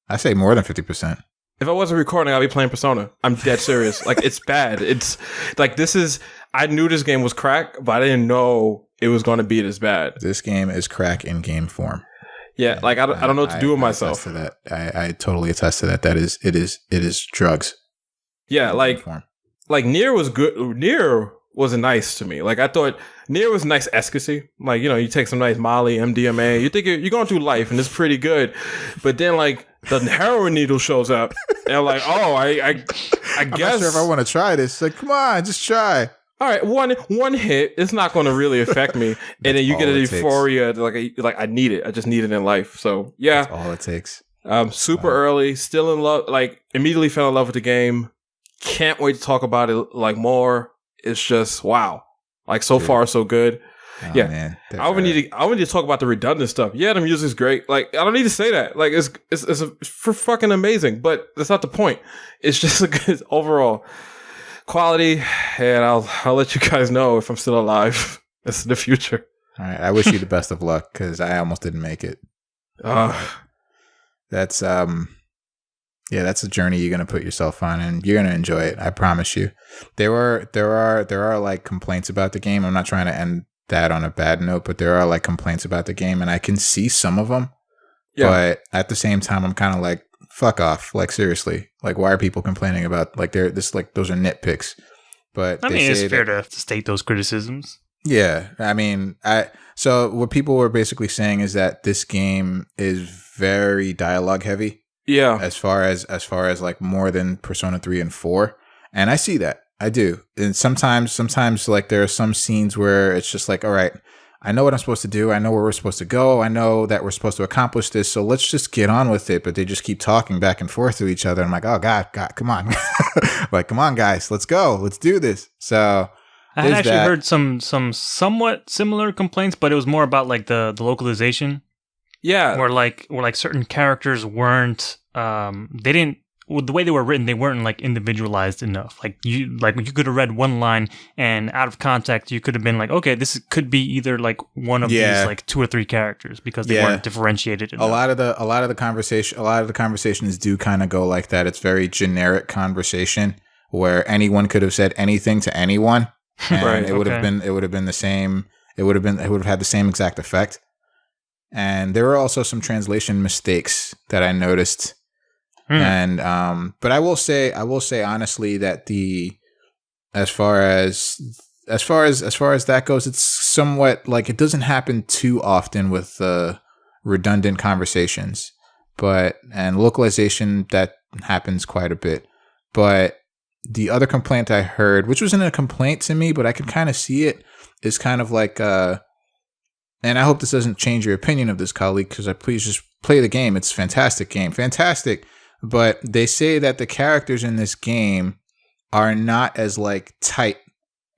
I say more than 50%. If I wasn't recording, I'd be playing Persona. I'm dead serious. Like, it's bad. It's like I knew this game was crack, but I didn't know it was going to be this bad. This game is crack in game form. Yeah, like I don't know what to do with myself. To that. I totally attest to that. It is drugs. Yeah, like Nier was good. Nier was nice to me. Like I thought Nier was nice efficacy. Like, you know, you take some nice Molly, MDMA, you think you're going through life and it's pretty good. But then like the heroin needle shows up and I'm like, oh, I guess I'm not sure if I want to try this. Like, come on, just try. All right, one hit, it's not going to really affect me. And then you get a euphoria, like I need it. I just need it in life. So yeah, that's all it takes. Super early, still in love. Like immediately fell in love with the game. Can't wait to talk about it like more. It's just wow. Like so far so good. Oh, yeah, man. I would need to talk about the redundant stuff. Yeah, the music's great. Like I don't need to say that. Like it's for fucking amazing. But that's not the point. It's just a good overall. quality, and I'll let you guys know if I'm still alive. It's in the future. All right. I wish you the best of luck because I almost didn't make it. That's that's a journey you're gonna put yourself on, and you're gonna enjoy it. I promise you. There are like complaints about the game. I'm not trying to end that on a bad note, but there are like complaints about the game, and I can see some of them. Yeah. But at the same time, I'm kind of like, fuck off. Like, seriously. Like, why are people complaining about, like, those are nitpicks. But I mean, it's fair to state those criticisms. Yeah. I mean, so what people were basically saying is that this game is very dialogue heavy. Yeah. As far as like more than Persona 3 and 4. And I see that. I do. And sometimes like there are some scenes where it's just like, all right, I know what I'm supposed to do. I know where we're supposed to go. I know that we're supposed to accomplish this. So let's just get on with it. But they just keep talking back and forth to each other. I'm like, oh, God, come on. Like, come on, guys. Let's go. Let's do this. So I had actually heard some somewhat similar complaints, but it was more about like the localization. Yeah. Where like certain characters weren't, they didn't, well, the way they were written, they weren't like individualized enough. Like you could have read one line and out of context, you could have been like, okay, this could be either like one of these like 2 or 3 characters because they weren't differentiated enough. A lot of the conversations do kind of go like that. It's very generic conversation where anyone could have said anything to anyone, and right. it would have been the same. It would have had the same exact effect. And there were also some translation mistakes that I noticed. And but I will say honestly that as far as that goes, it's somewhat like it doesn't happen too often with redundant conversations, and localization that happens quite a bit. But the other complaint I heard, which wasn't a complaint to me, but I could kind of see it, is kind of like and I hope this doesn't change your opinion of this, Khalik, because please just play the game. It's a fantastic game. Fantastic. But they say that the characters in this game are not as like tight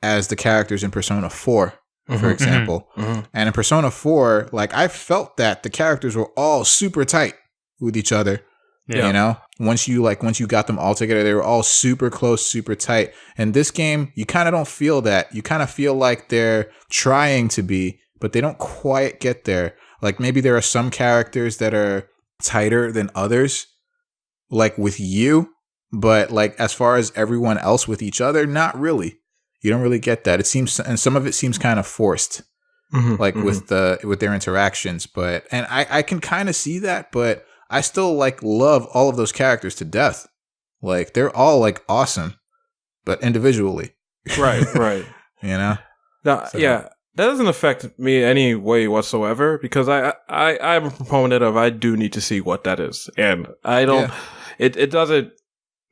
as the characters in Persona 4, for example. And in Persona 4, like I felt that the characters were all super tight with each other. Yeah. You know, once you got them all together, they were all super close, super tight. And this game, you kind of don't feel that. You kind of feel like they're trying to be, but they don't quite get there. Like maybe there are some characters that are tighter than others, like with you, but like as far as everyone else with each other, not really. You don't really get that. It seems, and some of it seems kind of forced, with their interactions. But and I can kind of see that, but I still like love all of those characters to death. Like they're all like awesome, but individually. Right. You know? Now, so. Yeah. That doesn't affect me any way whatsoever because I'm a proponent of I do need to see what that is. And I don't, it doesn't,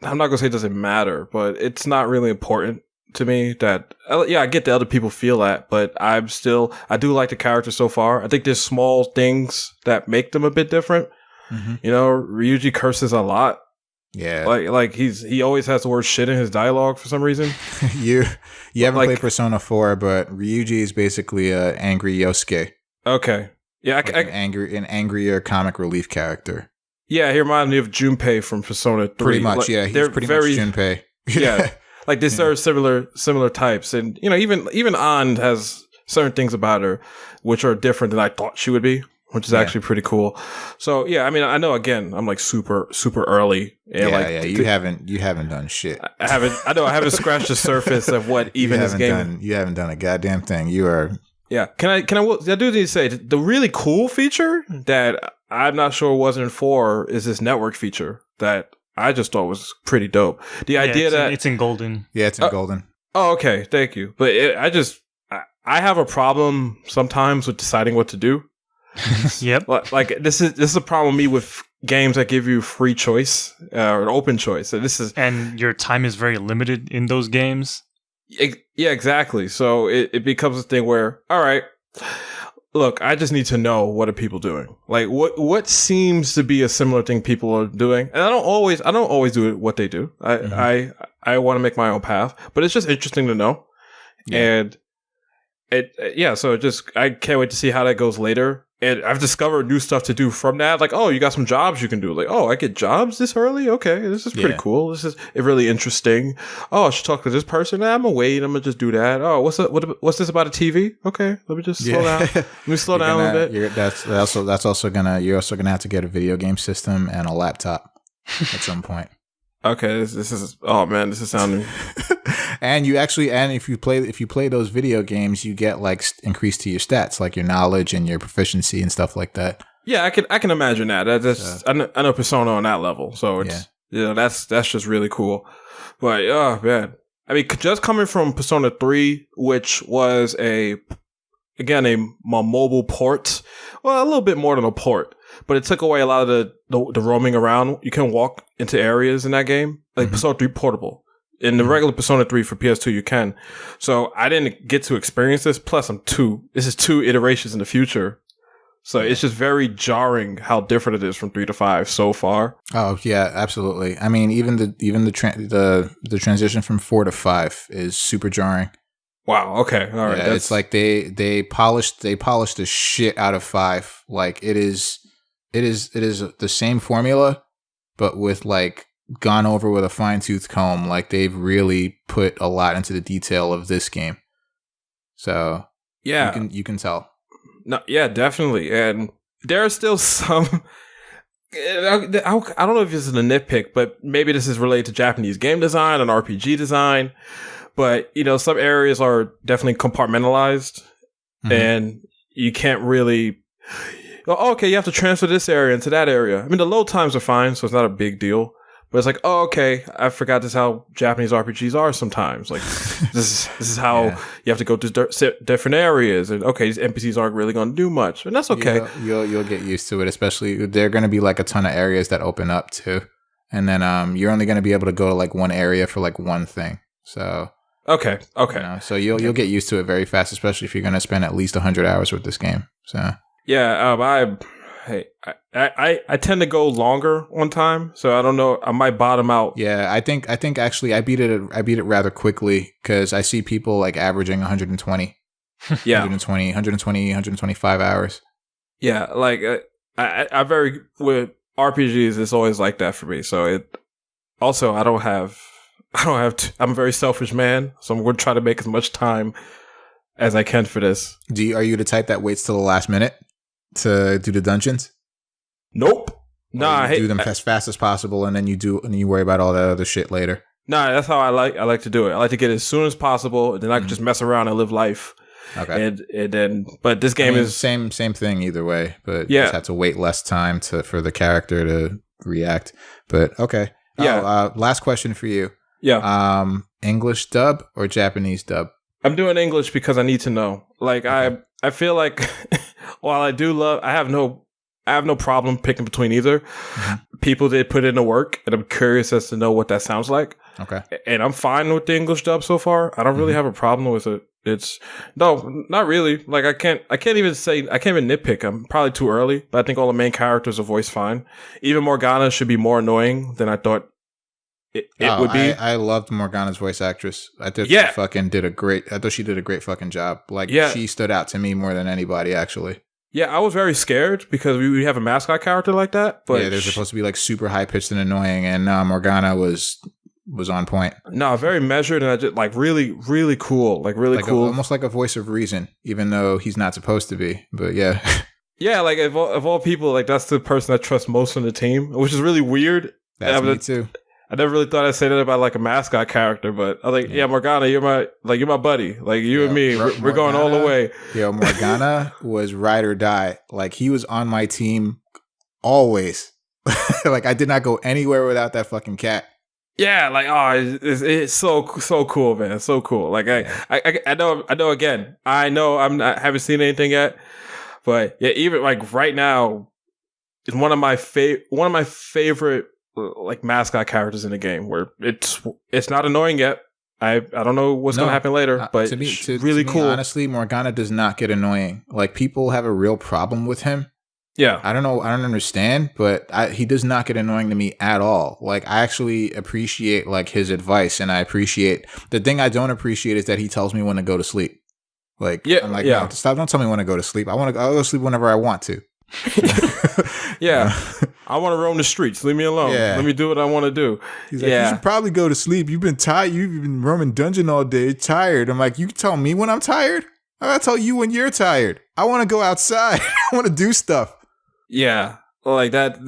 I'm not going to say it doesn't matter, but it's not really important to me that, I get that other people feel that, but I do like the characters so far. I think there's small things that make them a bit different. You know, Ryuji curses a lot. Yeah, like he always has the word shit in his dialogue for some reason. you haven't played Persona 4, but Ryuji is basically an angry Yosuke. Okay, yeah, like an angrier comic relief character. Yeah, he reminds me of Junpei from Persona 3. Pretty much, yeah, he's pretty much Junpei. Yeah, like they are similar types, and you know, even An has certain things about her which are different than I thought she would be. Which is actually pretty cool. So yeah, I mean, I know again, I'm like super early. And you haven't done shit. I haven't scratched the surface of what even this game. You haven't done a goddamn thing. You are. Yeah. I do need to say the really cool feature that I'm not sure wasn't in 4 is this network feature that I just thought was pretty dope. The idea that it's in golden. Yeah, it's in golden. Oh, okay. Thank you. But I have a problem sometimes with deciding what to do. Yep. Like this is a problem with me with games that give you free choice or an open choice. So and your time is very limited in those games. Yeah, exactly. So it becomes a thing where, all right, look, I just need to know what are people doing. Like what seems to be a similar thing people are doing, and I don't always do what they do. I want to make my own path, but it's just interesting to know, and so I can't wait to see how that goes later. And I've discovered new stuff to do from that. Like, oh, you got some jobs you can do. Like, oh, I get jobs this early? Okay, this is pretty cool. This is really interesting. Oh, I should talk to this person. Nah, I'm gonna wait. I'm gonna just do that. Oh, what's this about a TV? Okay, let me just slow down. Let me slow down a little bit. That's also you're also gonna have to get a video game system and a laptop at some point. Okay, this is oh man, this is sounding. And if you play those video games, you get like increase to your stats, like your knowledge and your proficiency and stuff like that. Yeah, I can imagine that. I know Persona on that level, so it's that's just really cool. But oh man, I mean, just coming from Persona 3, which was a mobile port, well, a little bit more than a port. But it took away a lot of the roaming around. You can walk into areas in that game. Like Persona 3 Portable. In the regular Persona 3 for PS2, you can. So I didn't get to experience this. Plus, this is 2 iterations in the future. So it's just very jarring how different it is from 3 to 5 so far. Oh, yeah, absolutely. I mean, even the transition from 4 to 5 is super jarring. Wow. Okay. All right. Yeah, it's like they polished the shit out of 5. Like it is the same formula, but with like gone over with a fine-tooth comb. Like they've really put a lot into the detail of this game. So yeah, you can tell. No, yeah, definitely. And there are still some. I don't know if this is a nitpick, but maybe this is related to Japanese game design and RPG design. But some areas are definitely compartmentalized, and you can't really. Oh, okay, you have to transfer this area into that area. I mean, the load times are fine, so it's not a big deal. But it's like, oh, okay, I forgot this is how Japanese RPGs are sometimes. Like, this is how you have to go to different areas. And okay, these NPCs aren't really going to do much. And that's okay. You'll get used to it, especially there are going to be like a ton of areas that open up too. And then you're only going to be able to go to like one area for like one thing. So... Okay. So you'll get used to it very fast, especially if you're going to spend at least 100 hours with this game. So yeah, I tend to go longer on time, so I don't know. I might bottom out. Yeah, I think actually I beat it rather quickly because I see people like averaging 120. Yeah, 125 hours. Yeah, like I very with RPGs, it's always like that for me. So it also I don't have. I'm a very selfish man, so I'm going to try to make as much time as I can for this. Are you the type that waits till the last minute to do the dungeons? Nope. Nah, do them as fast as possible, and then you worry about all that other shit later. Nah, that's how I like to do it. I like to get it as soon as possible, and then I can just mess around and live life. Okay. And then, but this game is same thing either way, but you just have to wait less time for the character to react. But okay. Yeah. Last question for you. Yeah. English dub or Japanese dub? I'm doing English because I need to know. Like I feel like while I have no problem picking between either. Mm-hmm. People did put in the work, and I'm curious as to know what that sounds like. Okay. And I'm fine with the English dub so far. I don't really have a problem with it. No, not really. Like I can't even nitpick. I'm probably too early, but I think all the main characters are voiced fine. Even Morgana should be more annoying than I thought it would be. I loved Morgana's voice actress. I thought she did a great fucking job. Like she stood out to me more than anybody actually. Yeah, I was very scared because we have a mascot character like that. But they're supposed to be like super high pitched and annoying, and Morgana was on point. No, very measured, and I just like really, really cool. Like really cool. Almost like a voice of reason, even though he's not supposed to be. But yeah. Yeah, like of all people, like that's the person I trust most on the team, which is really weird. That's me too. I never really thought I'd say that about like a mascot character, but I was like, yeah, Morgana, you're my buddy. Like you and me, we're going all the way. Yo, Morgana was ride or die. Like he was on my team always. Like I did not go anywhere without that fucking cat. Yeah, like it's so cool, man. So cool. Like I know. Again, I know haven't seen anything yet, but yeah, even like right now, it's one of my favorite like mascot characters in the game. Where it's not annoying yet. I don't know what's going to happen later, but it's really cool. Honestly, Morgana does not get annoying. Like people have a real problem with him. Yeah. I don't know. I don't understand, but he does not get annoying to me at all. Like I actually appreciate like his advice, and I appreciate the thing I don't appreciate is that he tells me when to go to sleep. Like, Yeah, I'm like, yeah. no, stop! Don't tell me when to go to sleep. I'll go to sleep whenever I want to. Yeah, I want to roam the streets. Leave me alone. Yeah. Let me do what I want to do. He's like, you should probably go to sleep. You've been tired. You've been roaming dungeon all day. Tired. I'm like, you tell me when I'm tired. I gotta tell you when you're tired. I want to go outside. I want to do stuff. Yeah, like that.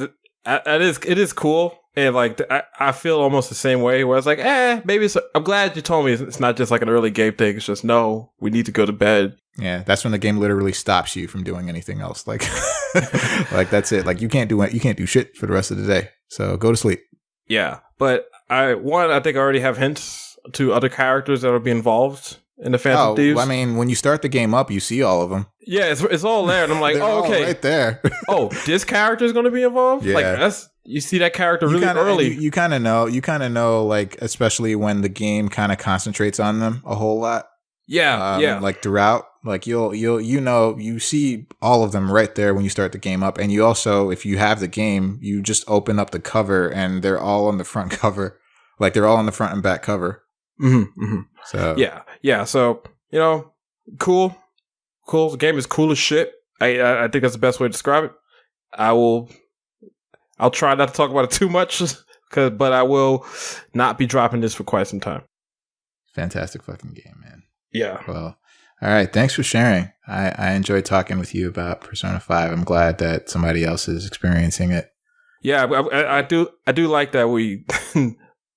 It is cool, and like I feel almost the same way. Where it's like, maybe I'm glad you told me it's not just like an early game thing. It's just no, we need to go to bed. Yeah, that's when the game literally stops you from doing anything else. Like, like that's it. Like you can't do shit for the rest of the day. So go to sleep. Yeah, but I think I already have hints to other characters that will be involved in the Phantom Thieves. I mean, when you start the game up, you see all of them. Yeah, it's all there, and I'm like, oh, okay, right there. Oh, this character is going to be involved. Yeah, like you see that character really early. You kind of know, like especially when the game kind of concentrates on them a whole lot. Yeah, like throughout, like you see all of them right there when you start the game up, and you also, if you have the game, you just open up the cover, and they're all on the front cover, like they're all on the front and back cover. So yeah. So cool. The game is cool as shit. I think that's the best way to describe it. I'll try not to talk about it too much, but I will not be dropping this for quite some time. Fantastic fucking game, man. Yeah. Well, all right. Thanks for sharing. I enjoyed talking with you about Persona 5. I'm glad that somebody else is experiencing it. Yeah, I do like that we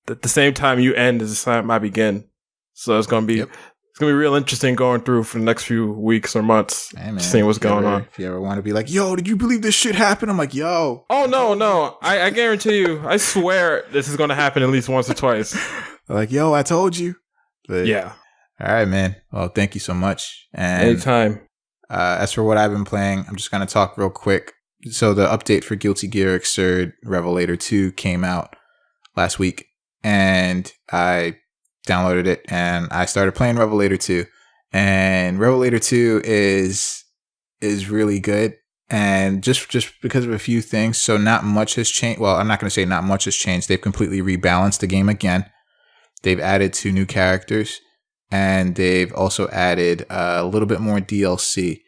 at the same time you end is the time I begin. So it's gonna be it's gonna be real interesting going through for the next few weeks or months, seeing what's going on. If you ever want to be like, yo, did you believe this shit happened? I'm like, yo. Oh no. I guarantee you, I swear this is gonna happen at least once or twice. Like, yo, I told you. But, yeah. All right, man. Well, thank you so much. And anytime. As for what I've been playing, I'm just gonna talk real quick. So the update for Guilty Gear Xrd Revelator 2 came out last week, and I downloaded it and I started playing Revelator 2. And Revelator 2 is really good, and just because of a few things. So not much has changed. Well, I'm not going to say not much has changed. They've completely rebalanced the game again. They've added 2 new characters, and they've also added a little bit more DLC.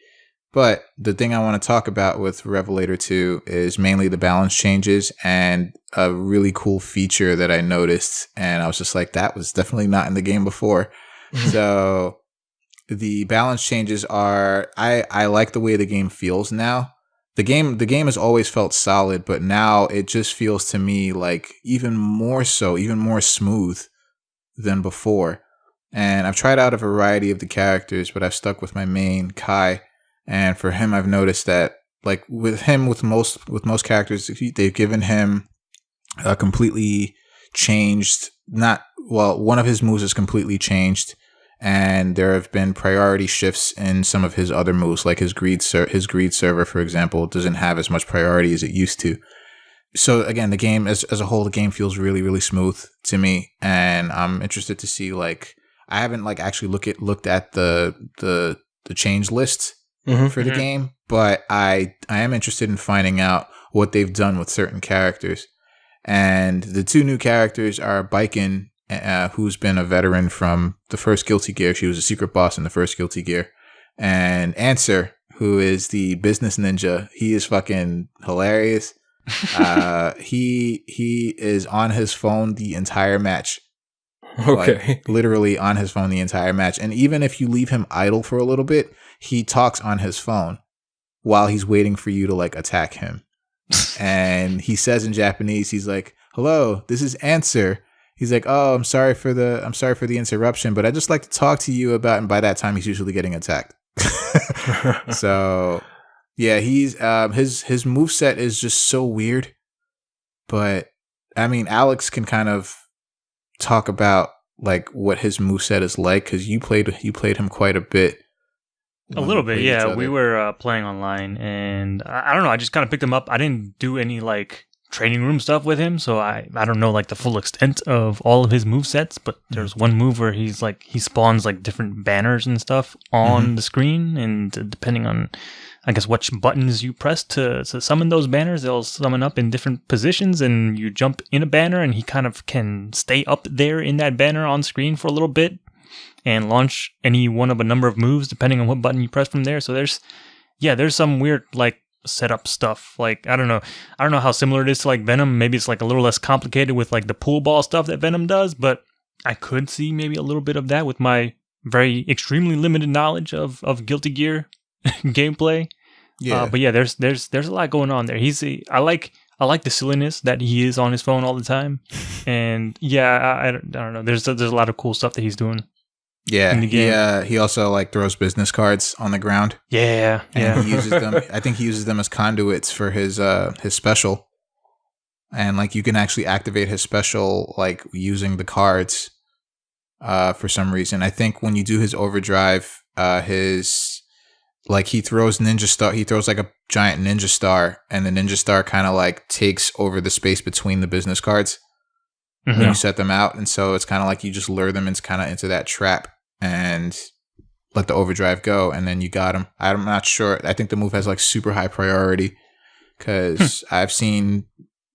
But the thing I want to talk about with Revelator 2 is mainly the balance changes and a really cool feature that I noticed. And I was just like, that was definitely not in the game before. So the balance changes are, I like the way the game feels now. The game has always felt solid, but now it just feels to me like even more smooth than before. And I've tried out a variety of the characters, but I've stuck with my main, Kai. And for him, I've noticed that, like with most characters, they've given him a completely changed. One of his moves is completely changed, and there have been priority shifts in some of his other moves, like his greed server, for example, doesn't have as much priority as it used to. So again, the game as a whole, the game feels really, really smooth to me, and I'm interested to see. Like, I haven't actually looked at the change list. For the game, but I am interested in finding out what they've done with certain characters. And the 2 new characters are Baiken, who's been a veteran from the first Guilty Gear. She was a secret boss in the first Guilty Gear. And Answer, who is the business ninja. He is fucking hilarious. He is on his phone the entire match. Okay. Literally on his phone the entire match. And even if you leave him idle for a little bit, he talks on his phone while he's waiting for you to attack him. And he says in Japanese, he's like, "Hello, this is Answer." He's like, "Oh, I'm sorry for the interruption, but I'd just like to talk to you about," and by that time he's usually getting attacked. So yeah, he's his moveset is just so weird. But I mean, Alex can kind of talk about what his moveset is like, because you played him quite a bit. A little bit, yeah. We were playing online, and I don't know. I just kind of picked him up. I didn't do any training room stuff with him, so I don't know the full extent of all of his movesets. But there's one move where he spawns different banners and stuff on the screen, and depending on, I guess, which buttons you press to summon those banners, they'll summon up in different positions, and you jump in a banner, and he kind of can stay up there in that banner on screen for a little bit. and launch any one of a number of moves depending on what button you press from there. So there's some weird like setup stuff. Like I don't know how similar it is to like Venom. Maybe it's like a little less complicated with like the pool ball stuff that Venom does, but I could see maybe a little bit of that with my very extremely limited knowledge of Guilty Gear gameplay. Yeah. But yeah, there's a lot going on there. I like the silliness that he is on his phone all the time, and yeah, I don't know. There's a lot of cool stuff that he's doing. Yeah, in the game. He also like throws business cards on the ground. Yeah, and he uses them. I think he uses them as conduits for his special, and like you can actually activate his special like using the cards. For some reason, I think when you do his overdrive, he throws ninja star. He throws like a giant ninja star, and the ninja star kind of like takes over the space between the business cards when you set them out, and so it's kind of like you just lure them into that trap and let the overdrive go, and then you got him. I'm not sure. I think the move has like super high priority because I've seen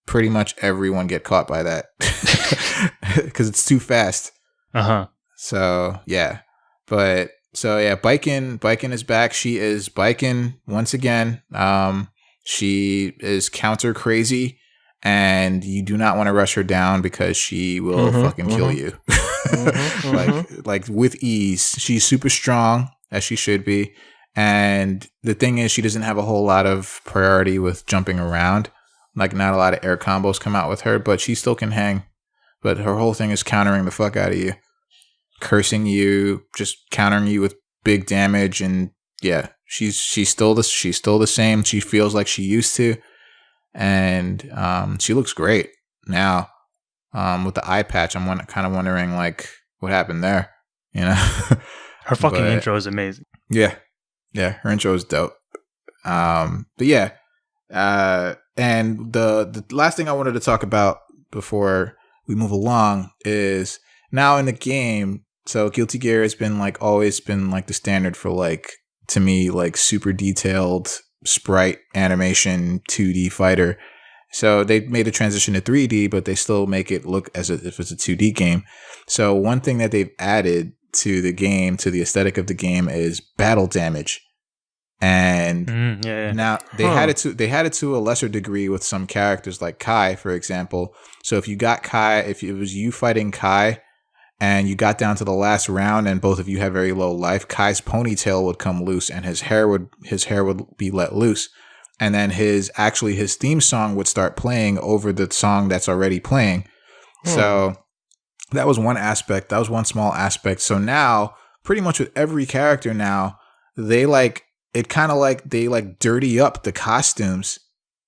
pretty much everyone get caught by that because it's too fast. So yeah, Biken is back. She is biking once again. She is counter crazy, and you do not want to rush her down because she will fucking kill you. Like with ease. She's super strong, as she should be. And the thing is, she doesn't have a whole lot of priority with jumping around. Like not a lot of air combos come out with her, but she still can hang. But her whole thing is countering the fuck out of you. Cursing you, just countering you with big damage, and yeah, she's still the same. She feels like she used to, and she looks great now. With the eye patch, I'm kind of wondering like what happened there. You know, her fucking intro is amazing. Yeah, her intro is dope. But yeah, and the last thing I wanted to talk about before we move along is now in the game. So Guilty Gear has been like always been like the standard for like, to me, like super detailed sprite animation 2D fighter. So they made a transition to 3D, but they still make it look as if it's a 2D game. So one thing that they've added to the game, to the aesthetic of the game, is battle damage. And now they had it to a lesser degree with some characters like Kai, for example. So if you got Kai, if it was you fighting Kai, and you got down to the last round and both of you had very low life, Kai's ponytail would come loose and his hair would be let loose. And then his theme song would start playing over the song that's already playing. So that was one aspect. That was one small aspect. So now pretty much with every character now, they dirty up the costumes.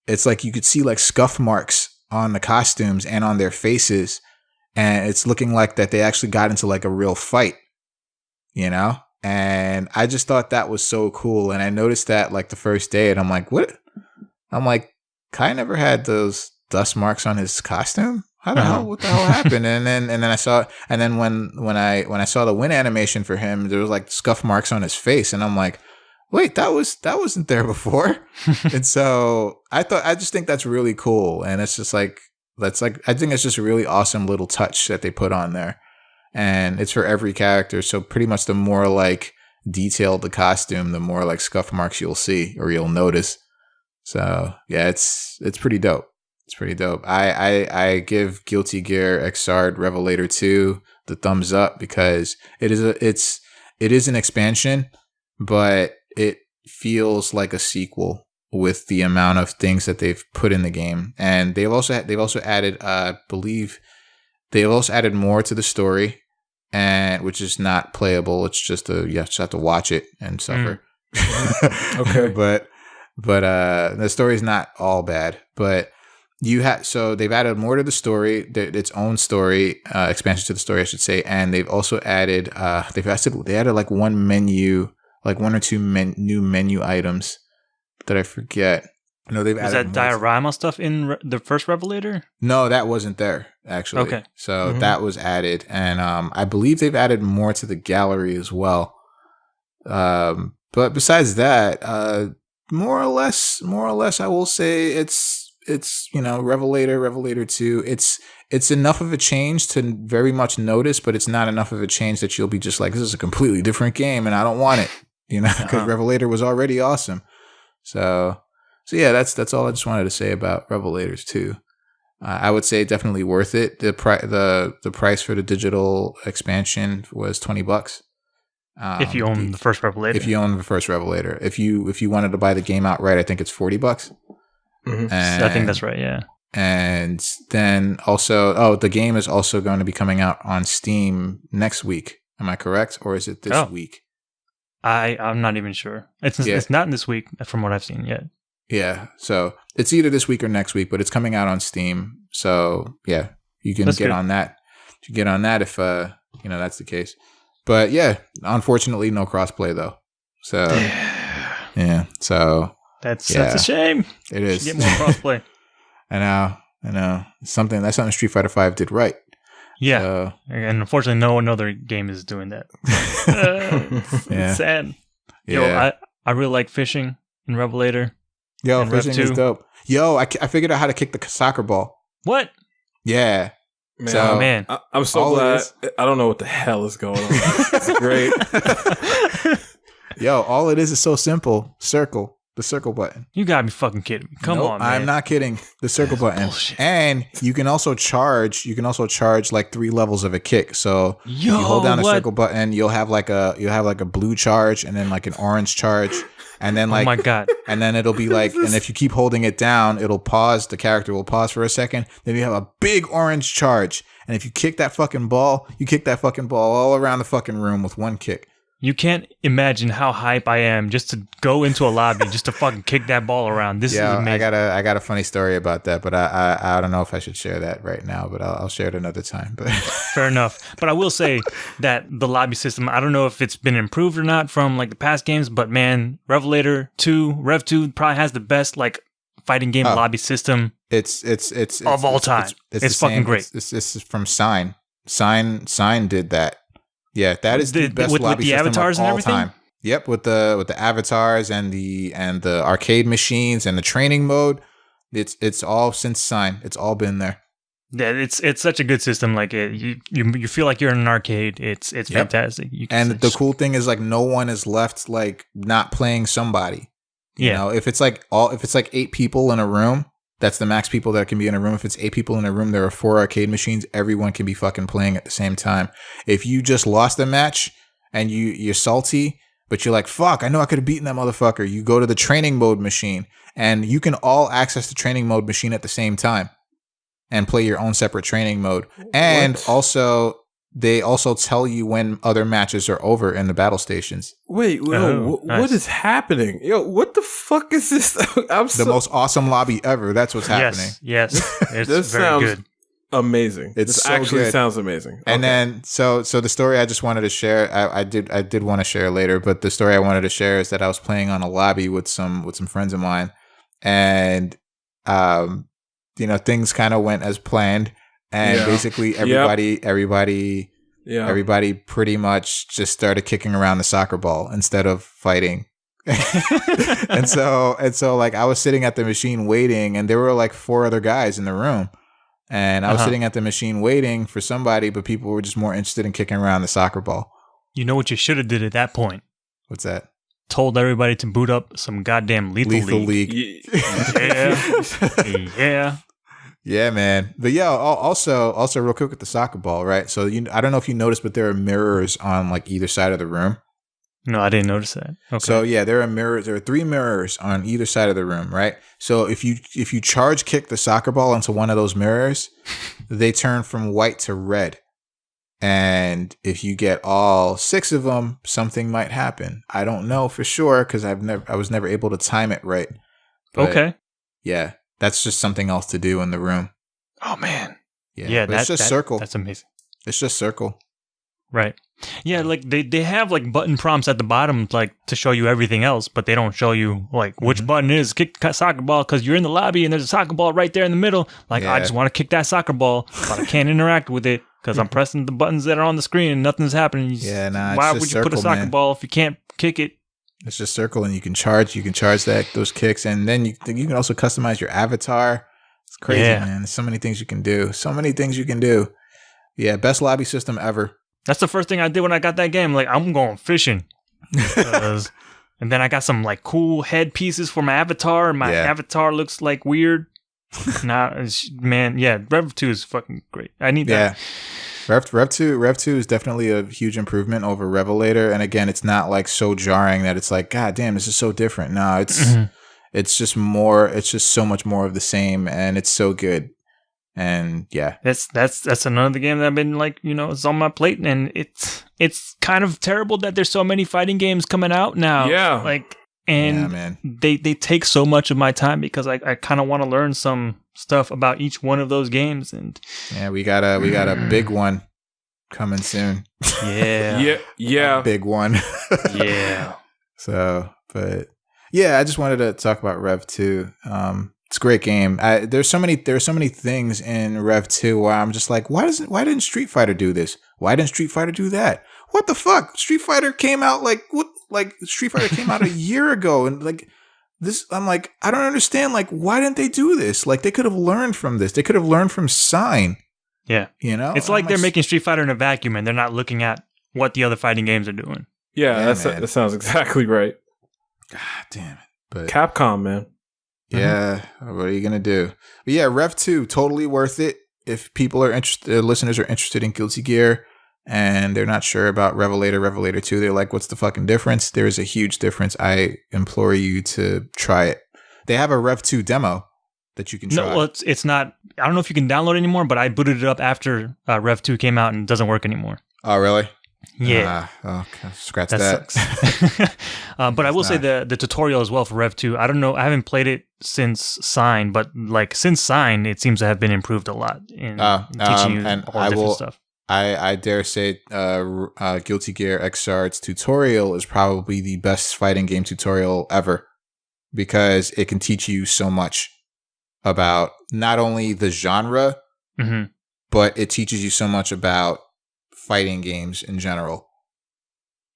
It's like you could see like scuff marks on the costumes and on their faces. And it's looking like that they actually got into like a real fight, you know? And I just thought that was so cool. And I noticed that like the first day, and I'm like, what? I'm like, Kai never had those dust marks on his costume? How the hell? What the hell happened? And then I saw, and then when I saw the win animation for him, there was like scuff marks on his face, and I'm like, wait, that wasn't there before. And so I just think that's really cool, and it's just like. I think it's just a really awesome little touch that they put on there. And it's for every character. So pretty much the more like detailed the costume, the more like scuff marks you'll see or you'll notice. So yeah, it's pretty dope. It's pretty dope. I give Guilty Gear Xrd Revelator 2 the thumbs up because it is an expansion, but it feels like a sequel with the amount of things that they've put in the game. And they've also added, I believe they've also added more to the story, and which is not playable. It's just you just have to watch it and suffer. Okay. But the story is not all bad, but so they've added more to the story, its own story, expansion to the story, I should say. And they've also added, they added like one or two new menu items that I forget. No, they've added. Was that diorama stuff in the first Revelator? No, that wasn't there actually. Okay, so that was added, and I believe they've added more to the gallery as well. But besides that, more or less, I will say it's Revelator 2. It's enough of a change to very much notice, but it's not enough of a change that you'll be just like, this is a completely different game and I don't want it, because Revelator was already awesome. So yeah, that's all I just wanted to say about Revelators 2. I would say definitely worth it. The price for the digital expansion was $20. If you own the first Revelator. If you own the first Revelator. If you wanted to buy the game outright, I think it's $40. Mm-hmm. I think that's right, yeah. And then also, the game is also going to be coming out on Steam next week. Am I correct? Or is it this week? I'm not even sure. It's not this week from what I've seen yet. Yeah, so it's either this week or next week, but it's coming out on Steam. So yeah, you can get on that. You get on that if that's the case. But yeah, unfortunately, no crossplay though. So yeah, so that's a shame. It is. Get more crossplay. I know. That's something Street Fighter V did right. Yeah, and unfortunately, no other game is doing that. It's sad. Yeah. Yo, I really like fishing in Revelator. Yo, fishing is dope. Yo, I figured out how to kick the soccer ball. What? Yeah. Man, I'm so glad. I don't know what the hell is going on. It's great. Yo, all it is so simple. The circle button. You gotta be fucking kidding me. Come on, man. I'm not kidding. The circle button. Bullshit. And you can also charge like 3 levels of a kick. So you hold down the circle button, you'll have like a blue charge and then like an orange charge. And then like, oh my God. And then it'll be like, and if you keep holding it down, it'll pause. The character will pause for a second. Then you have a big orange charge. And if you kick that fucking ball, all around the fucking room with one kick. You can't imagine how hype I am just to go into a lobby just to fucking kick that ball around. This is amazing. I got a funny story about that, but I don't know if I should share that right now, but I'll share it another time. But fair enough. But I will say that the lobby system, I don't know if it's been improved or not from like the past games, but man, Revelator 2, Rev 2 probably has the best like fighting game lobby system. It's of all time. It's fucking great. This is from Sign. Sign did that. Yeah, that is the best lobby system avatars of all and everything? time. Yep, with the avatars and the arcade machines and the training mode. It's all since Sign. It's all been there. Yeah, it's such a good system. Like you feel like you're in an arcade. It's fantastic. And the cool thing is like no one is left like not playing somebody. You know, if it's like 8 people in a room, that's the max people that can be in a room. If it's 8 people in a room, there are 4 arcade machines. Everyone can be fucking playing at the same time. If you just lost a match and you're salty, but you're like, fuck, I know I could have beaten that motherfucker. You go to the training mode machine and you can all access the training mode machine at the same time and play your own separate training mode. And also, they also tell you when other matches are over in the battle stations. Wait, nice. What is happening? Yo, what the fuck is this? The most awesome lobby ever. That's what's happening. Yes. It's this very sounds good. Amazing. It's this so actually good. Sounds amazing. And then, so the story I just wanted to share, I did want to share later, but the story I wanted to share is that I was playing on a lobby with some friends of mine, and things kind of went as planned. And basically everybody pretty much just started kicking around the soccer ball instead of fighting. and so like I was sitting at the machine waiting, and there were like 4 other guys in the room, and I was sitting at the machine waiting for somebody, but people were just more interested in kicking around the soccer ball. You know what you should have did at that point? What's that? Told everybody to boot up some goddamn Lethal League. Yeah. Yeah, man. But yeah, also real quick with the soccer ball, right? So I don't know if you noticed, but there are mirrors on like either side of the room. No, I didn't notice that. Okay. So yeah, there are mirrors. There are 3 mirrors on either side of the room, right? So if you charge kick the soccer ball into one of those mirrors, they turn from white to red. And if you get all 6 of them, something might happen. I don't know for sure because I was never able to time it right. But okay. Yeah. That's just something else to do in the room. Oh man. Yeah, it's just circle. That's amazing. It's just circle. Right. Yeah, like they have like button prompts at the bottom like to show you everything else, but they don't show you like which button is kick soccer ball because you're in the lobby and there's a soccer ball right there in the middle. Like I just want to kick that soccer ball, but I can't interact with it because I'm pressing the buttons that are on the screen and nothing's happening. Why would you put a soccer ball if you can't kick it? It's just circle, and you can charge. You can charge those kicks, and then you can also customize your avatar. It's crazy, man. There's so many things you can do. So many things you can do. Yeah, best lobby system ever. That's the first thing I did when I got that game. Like, I'm going fishing. And then I got some like cool head pieces for my avatar, and my avatar looks like weird. Rev 2 is fucking great. I need that. Rev 2 is definitely a huge improvement over Revelator, and again, it's not like so jarring that it's like, God damn, this is so different. No, it's just more. It's just so much more of the same, and it's so good. And yeah, that's another game that I've been like, it's on my plate, and it's kind of terrible that there's so many fighting games coming out now. Yeah, they take so much of my time because I kind of want to learn some stuff about each one of those games. And yeah, we got a big one coming soon. Yeah, a big one. Yeah. So, but yeah, I just wanted to talk about Rev 2. It's a great game. There's so many things in Rev 2 where I'm just like, why didn't Street Fighter do this? Why didn't Street Fighter do that? What the fuck? Street Fighter came out Street Fighter came out a year ago, and like this, I'm like, I don't understand. Like, why didn't they do this? Like, they could have learned from this. They could have learned from Sign. Yeah, it's like they're making Street Fighter in a vacuum, and they're not looking at what the other fighting games are doing. Yeah, that sounds exactly right. God damn it! But Capcom, man. Yeah, what are you gonna do? But yeah, Rev 2, totally worth it. If people are interested, listeners are interested in Guilty Gear, and they're not sure about Revelator 2, they're like, what's the fucking difference? There is a huge difference. I implore you to try it. They have a Rev 2 demo that you can try. No, well, it's not. I don't know if you can download it anymore, but I booted it up after Rev 2 came out and it doesn't work anymore. Oh, really? Yeah. Okay. Scratch that. Sucks. But I will say the tutorial as well for Rev 2. I don't know. I haven't played it since Sign, but like since Sign, it seems to have been improved a lot in teaching you all different stuff. I dare say Guilty Gear Xrd's tutorial is probably the best fighting game tutorial ever, because it can teach you so much about not only the genre, but it teaches you so much about fighting games in general.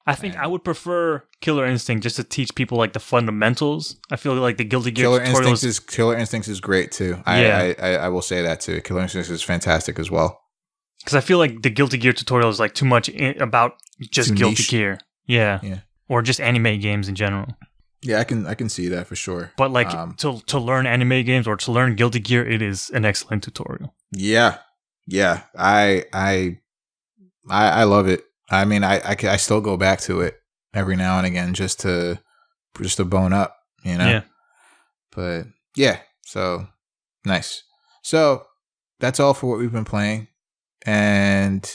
I think I would prefer Killer Instinct just to teach people like the fundamentals. I feel like the Guilty Gear Killer Instinct is great too. I will say that too. Killer Instinct is fantastic as well. Because I feel like the Guilty Gear tutorial is like too much about just Guilty Gear. Yeah. Or just anime games in general. Yeah, I can see that for sure. But like to learn anime games or to learn Guilty Gear, it is an excellent tutorial. Yeah. I love it. I mean, I still go back to it every now and again just to bone up, Yeah. But yeah, so nice. So that's all for what we've been playing, and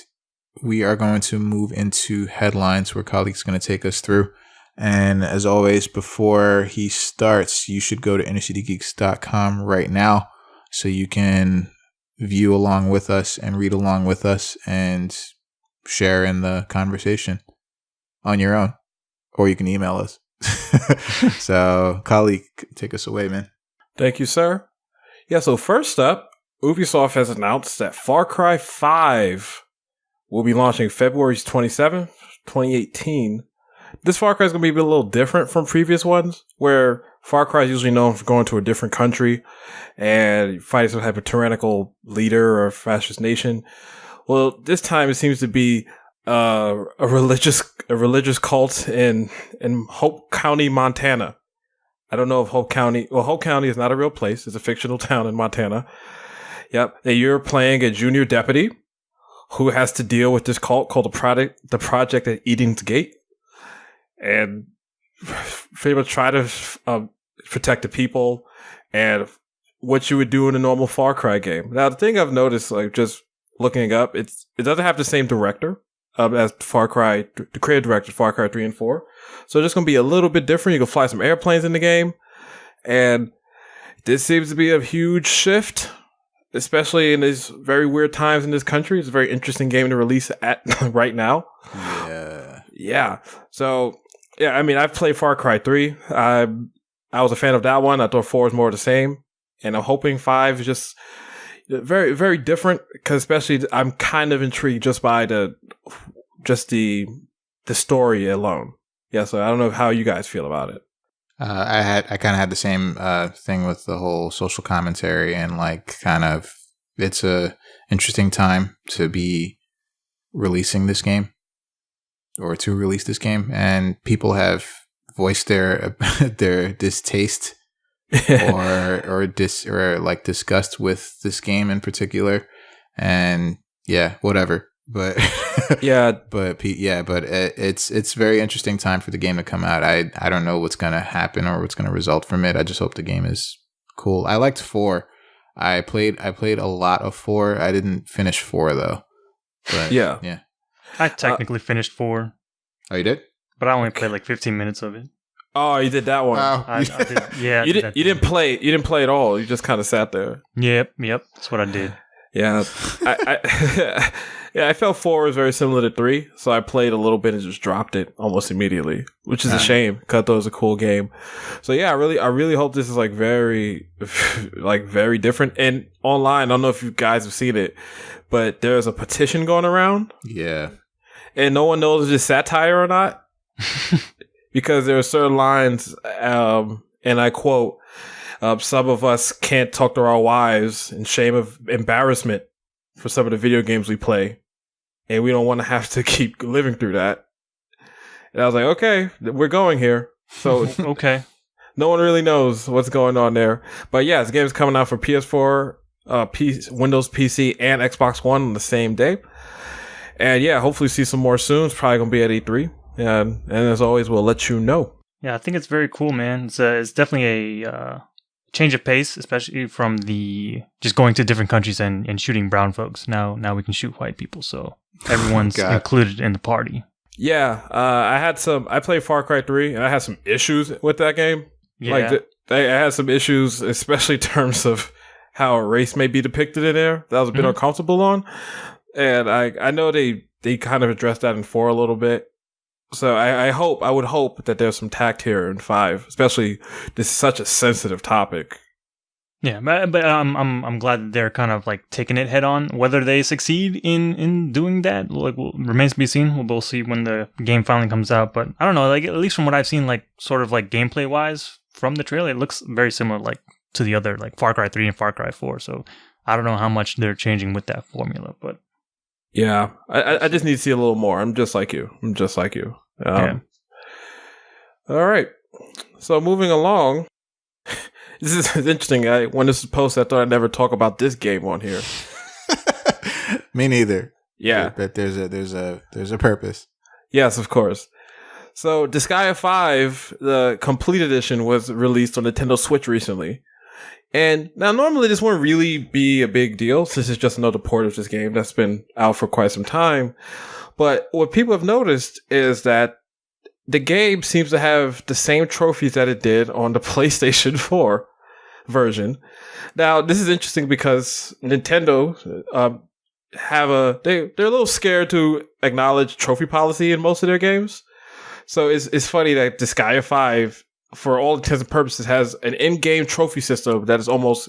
we are going to move into headlines where Khalik's going to take us through. And as always, before he starts, you should go to innercitygeeks.com right now so you can view along with us and read along with us and share in the conversation on your own, or you can email us. So, Khalik, take us away, man. Thank you, sir. Yeah, so first up, Ubisoft has announced that Far Cry 5 will be launching February 27th, 2018. This Far Cry is going to be a little different from previous ones, where Far Cry is usually known for going to a different country and fighting some type of tyrannical leader or fascist nation. Well, this time it seems to be a religious cult in Hope County, Montana. I don't know if Hope County is not a real place. It's a fictional town in Montana. Yep. And you're playing a junior deputy who has to deal with this cult called the Project at Eden's Gate, and pretty much try to protect the people and what you would do in a normal Far Cry game. Now, the thing I've noticed, like just looking up, it doesn't have the same director as Far Cry, the creative director, Far Cry 3 and 4. So it's just going to be a little bit different. You can fly some airplanes in the game. And this seems to be a huge shift, especially in these very weird times in this country. It's a very interesting game to release at right now. Yeah. So, yeah, I mean, I've played Far Cry 3. I was a fan of that one. I thought 4 was more of the same. And I'm hoping 5 is just very, very different, because especially I'm kind of intrigued just by the story alone. Yeah, so I don't know how you guys feel about it. I kind of had the same thing with the whole social commentary and like kind of it's a interesting time to be releasing this game or to release this game, and people have voiced their distaste or like disgust with this game in particular, and yeah, whatever. But it's very interesting time for the game to come out. I don't know what's gonna happen or what's gonna result from it. I just hope the game is cool. I liked 4. I played a lot of 4. I didn't finish 4 though. But yeah. I technically finished 4. Oh, you did? But I only played like 15 minutes of it. Oh, you did that one. Wow. I did, yeah. You didn't play it all. You just kind of sat there. Yep. That's what I did. Yeah. I felt 4 was very similar to 3, so I played a little bit and just dropped it almost immediately, which is a shame because I thought it was a cool game. So yeah, I really hope this is like very different. And online, I don't know if you guys have seen it, but there's a petition going around. Yeah. And no one knows if it's satire or not. Because there are certain lines, and I quote, some of us can't talk to our wives in shame of embarrassment for some of the video games we play. And we don't want to have to keep living through that. And I was like, okay, we're going here. So okay. No one really knows what's going on there. But yeah, this game is coming out for PS4, Windows PC, and Xbox One on the same day. And yeah, hopefully see some more soon. It's probably going to be at E3. And as always, we'll let you know. Yeah, I think it's very cool, man. It's definitely a change of pace, especially from the just going to different countries and shooting brown folks. Now we can shoot white people, so everyone's included in the party. Yeah, I played Far Cry 3, and I had some issues with that game. Yeah. Like, I had some issues, especially in terms of how a race may be depicted in there that I was a bit uncomfortable on. And I know they kind of addressed that in 4 a little bit. So I would hope that there's some tact here in 5, especially this is such a sensitive topic. Yeah, but I'm glad that they're kind of like taking it head on. Whether they succeed in doing that, like, remains to be seen. We'll see when the game finally comes out. But I don't know, like, at least from what I've seen, like, sort of like gameplay wise from the trailer, it looks very similar, like, to the other, like, Far Cry 3 and Far Cry 4. So I don't know how much they're changing with that formula, but. Yeah, I just need to see a little more. I'm just like you. Yeah. All right. So moving along. This is interesting. When this was posted, I thought I'd never talk about this game on here. Me neither. Yeah. But there's a purpose. Yes, of course. So Disgaea 5, the complete edition, was released on Nintendo Switch recently. And now normally this wouldn't really be a big deal since it's just another port of this game that's been out for quite some time. But what people have noticed is that the game seems to have the same trophies that it did on the PlayStation 4 version. Now, this is interesting because Nintendo they're a little scared to acknowledge trophy policy in most of their games. So it's funny that Disgaea 5, for all intents and purposes, has an in-game trophy system that is almost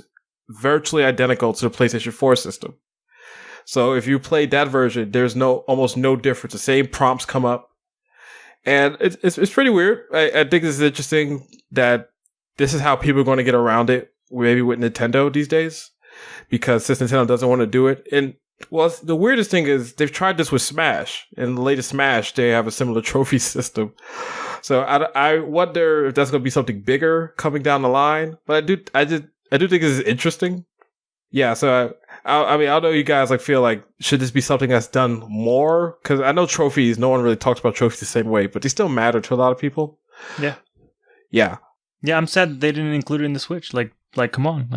virtually identical to the PlayStation 4 system. So if you played that version, there's almost no difference. The same prompts come up. And it's pretty weird. I think this is interesting that this is how people are going to get around it, maybe with Nintendo these days, because since Nintendo doesn't want to do it. And well, the weirdest thing is they've tried this with Smash. In the latest Smash, they have a similar trophy system. So I wonder if that's going to be something bigger coming down the line. But I do think this is interesting. Yeah. So I mean, I know you guys feel like, should this be something that's done more? Because I know trophies, no one really talks about trophies the same way, but they still matter to a lot of people. Yeah. Yeah. Yeah, I'm sad that they didn't include it in the Switch. Like, come on.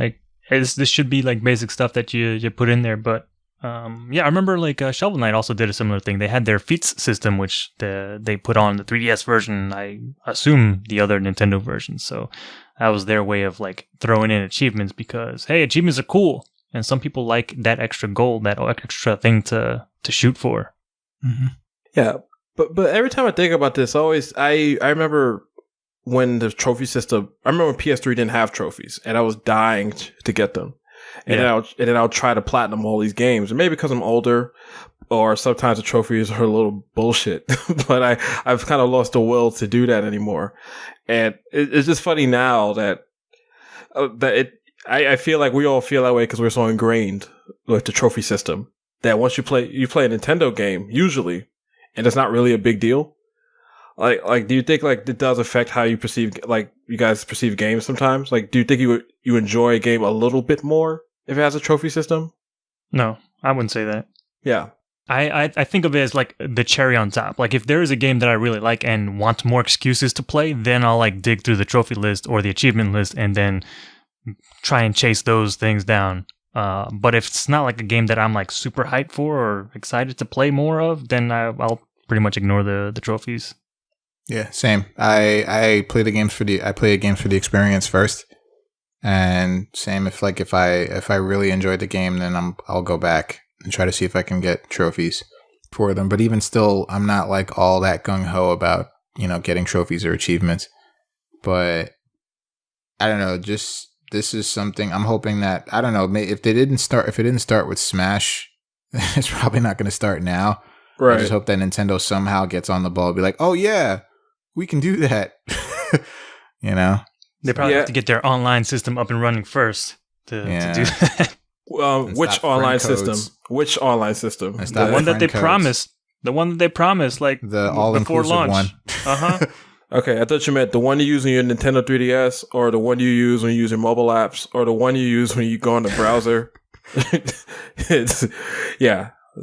This should be basic stuff that you put in there. But yeah, I remember Shovel Knight also did a similar thing. They had their feats system, which they put on the 3DS version. I assume the other Nintendo versions. So that was their way of throwing in achievements because, hey, achievements are cool. And some people like that extra goal, that extra thing to shoot for. Mm-hmm. Yeah, but every time I think about this, I remember when the trophy system. I remember when PS3 didn't have trophies, and I was dying to get them. And then I'll try to platinum all these games, and maybe because I'm older, or sometimes the trophies are a little bullshit. But I've kind of lost the will to do that anymore. And it's just funny now that I feel like we all feel that way because we're so ingrained with the trophy system that once you play a Nintendo game usually, and it's not really a big deal. Like, do you think like it does affect how you perceive, like you guys perceive games sometimes? Like, do you think you enjoy a game a little bit more if it has a trophy system? No, I wouldn't say that. Yeah. I think of it as like the cherry on top. Like if there is a game that I really like and want more excuses to play, then I'll like dig through the trophy list or the achievement list and then try and chase those things down. But if it's not like a game that I'm like super hyped for or excited to play more of, then I'll pretty much ignore the trophies. Yeah, same. I play games for the experience first, and same if I really enjoyed the game, then I'll go back and try to see if I can get trophies for them. But even still, I'm not like all that gung ho about getting trophies or achievements. But I don't know. Just this is something I'm hoping that I don't know. If it didn't start with Smash, it's probably not going to start now. Right. I just hope that Nintendo somehow gets on the ball and be like, oh yeah, we can do that. They probably have to get their online system up and running first to do that. Which online system? Which online system? The one that they promised. The one that they promised, like the all-inclusive one. Okay, I thought you meant the one you use on your Nintendo 3DS, or the one you use when you use your mobile apps, or the one you use when you go on the browser.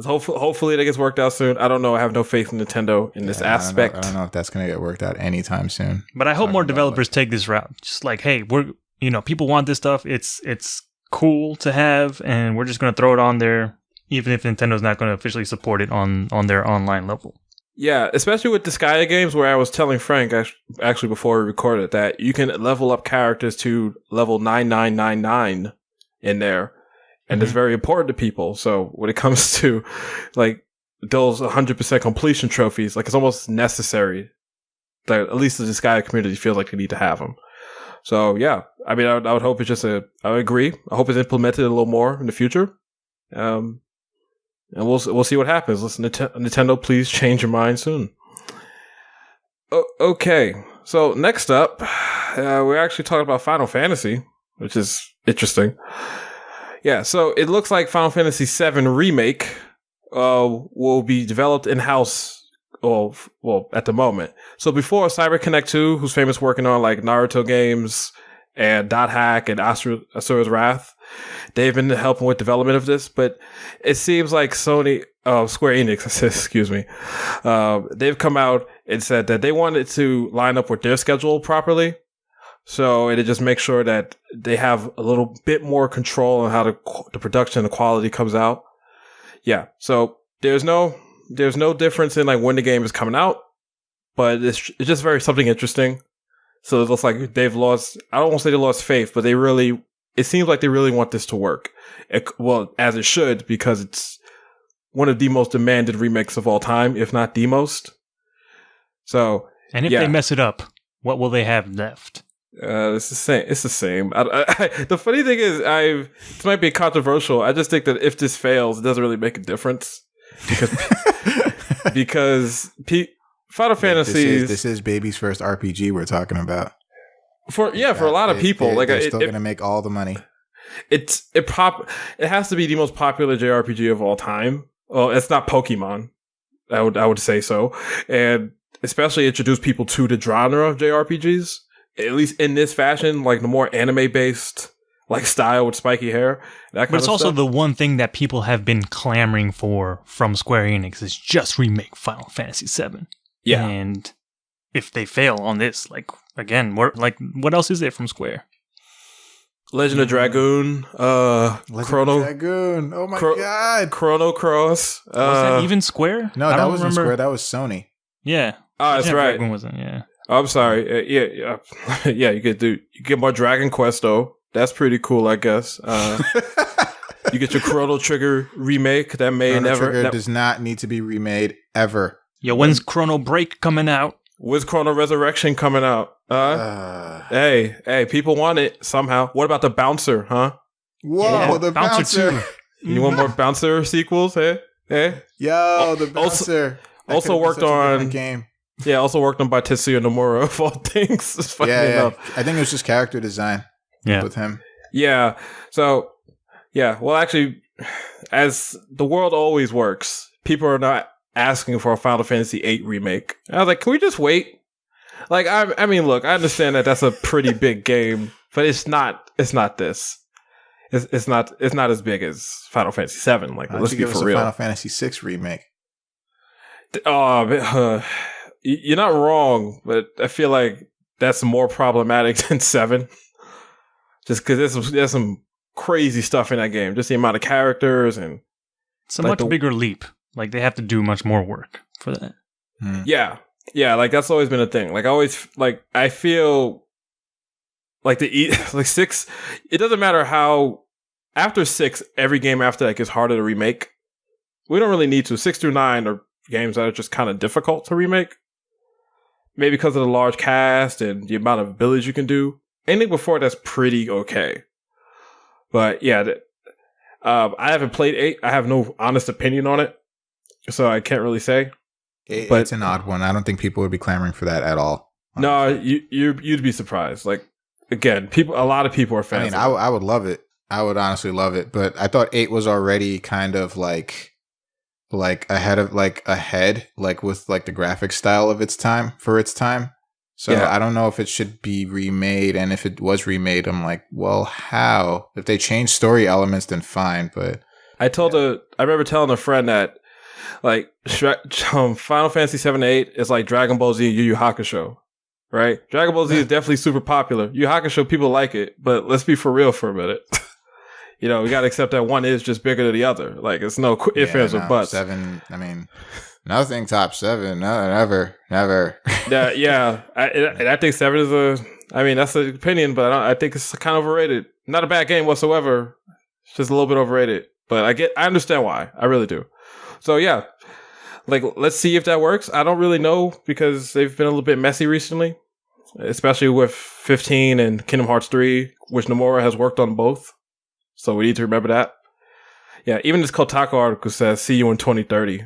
Hopefully that gets worked out soon. I don't know. I have no faith in Nintendo in this aspect. I don't know if that's going to get worked out anytime soon. But I hope more developers take this route. Just like, hey, people want this stuff. It's cool to have, and we're just going to throw it on there, even if Nintendo's not going to officially support it on their online level. Yeah, especially with Disgaea games, where I was telling Frank actually before we recorded that you can level up characters to level 9999 in there. And it's very important to people. So when it comes to like those 100% completion trophies, like it's almost necessary that at least the Disgaea community feels like they need to have them. So yeah, I mean, I would hope it's just I would agree. I hope it's implemented a little more in the future. And we'll see what happens. Listen, Nintendo, please change your mind soon. Okay, so next up, we're actually talking about Final Fantasy, which is interesting. Yeah, so it looks like Final Fantasy VII Remake will be developed in-house, well, at the moment. So before CyberConnect 2, who's famous working on like Naruto games and Dot Hack and Asura's Wrath, they've been helping with development of this, but it seems like Square Enix, excuse me, they've come out and said that they wanted to line up with their schedule properly. So it'll just make sure that they have a little bit more control on how the production and the quality comes out. Yeah. So there's no difference in like when the game is coming out, but it's just something interesting. So it looks like they've lost, I don't want to say they lost faith, but it seems like they really want this to work. As it should, because it's one of the most demanded remakes of all time, if not the most. So, and if they mess it up, what will they have left? It's the same. It's the same. The funny thing is, this might be controversial. I just think that if this fails, it doesn't really make a difference because Final Fantasy. This is baby's first RPG we're talking about. For a lot of people, they're still going to make all the money. It has to be the most popular JRPG of all time. Well, it's not Pokemon. I would say so, and especially introduce people to the genre of JRPGs. At least in this fashion, like the more anime-based like style with spiky hair. But it's also the one thing that people have been clamoring for from Square Enix is just remake Final Fantasy VII. Yeah. And if they fail on this, like, again, what else is there from Square? Legend of Dragoon, Chrono Dragoon. Oh my god, Chrono Cross. Was that even Square? No, that wasn't Square. That was Sony. Yeah. Oh, that's right. Dragoon wasn't. Yeah. I'm sorry. Yeah. You get more Dragon Quest though. That's pretty cool, I guess. You get your Chrono Trigger remake that does not need to be remade ever. Yo, when's Chrono Break coming out? When's Chrono Resurrection coming out? Hey, people want it somehow. What about the Bouncer, huh? Whoa, the Bouncer. You want more Bouncer sequels, hey? Yo, the bouncer. Also worked on game. Yeah, also worked on by Tetsuya Nomura of all things. Yeah. I think it was just character design. Yeah, with him. Yeah. So, yeah. Well, actually, as the world always works, people are not asking for a Final Fantasy VIII remake. I was like, can we just wait? Like, I mean, look, I understand that that's a pretty big game, but it's not. It's not this. It's not as big as Final Fantasy VII. Like, let's be for real. Final Fantasy VI remake. You're not wrong, but I feel like that's more problematic than 7. Just because there's some crazy stuff in that game. Just the amount of characters and it's a much bigger leap. Like they have to do much more work for that. Yeah. Like that's always been a thing. Like I feel like 6. It doesn't matter how after 6, every game after that gets harder to remake. We don't really need to. 6 through 9 are games that are just kind of difficult to remake. Maybe because of the large cast and the amount of abilities you can do. Anything before that's pretty okay. But yeah, I haven't played 8. I have no honest opinion on it. So I can't really say. But it's an odd one. I don't think people would be clamoring for that at all. Honestly. No, you'd be surprised. Like, again, a lot of people are fans. I mean, I would love it. I would honestly love it. But I thought 8 was already kind of like ahead with like the graphic style of its time. So yeah. I don't know if it should be remade, and if it was remade, I'm like, well, how? If they change story elements, then fine. But I remember telling a friend that like Final Fantasy 7 and 8 is like Dragon Ball Z and Yu Yu Hakusho, right? Dragon Ball Z is definitely super popular. Yu Yu Hakusho, people like it, but let's be for real for a minute. We got to accept that one is just bigger than the other. Like, it's no ifs, ands, or buts. 7, I mean, nothing top 7. No, never. Yeah. I think 7 is that's an opinion, but I think it's kind of overrated. Not a bad game whatsoever. It's just a little bit overrated. But I understand why. I really do. So, yeah. Like, let's see if that works. I don't really know because they've been a little bit messy recently. Especially with 15 and Kingdom Hearts 3, which Nomura has worked on both. So we need to remember that. Yeah, even this Kotaku article says, see you in 2030.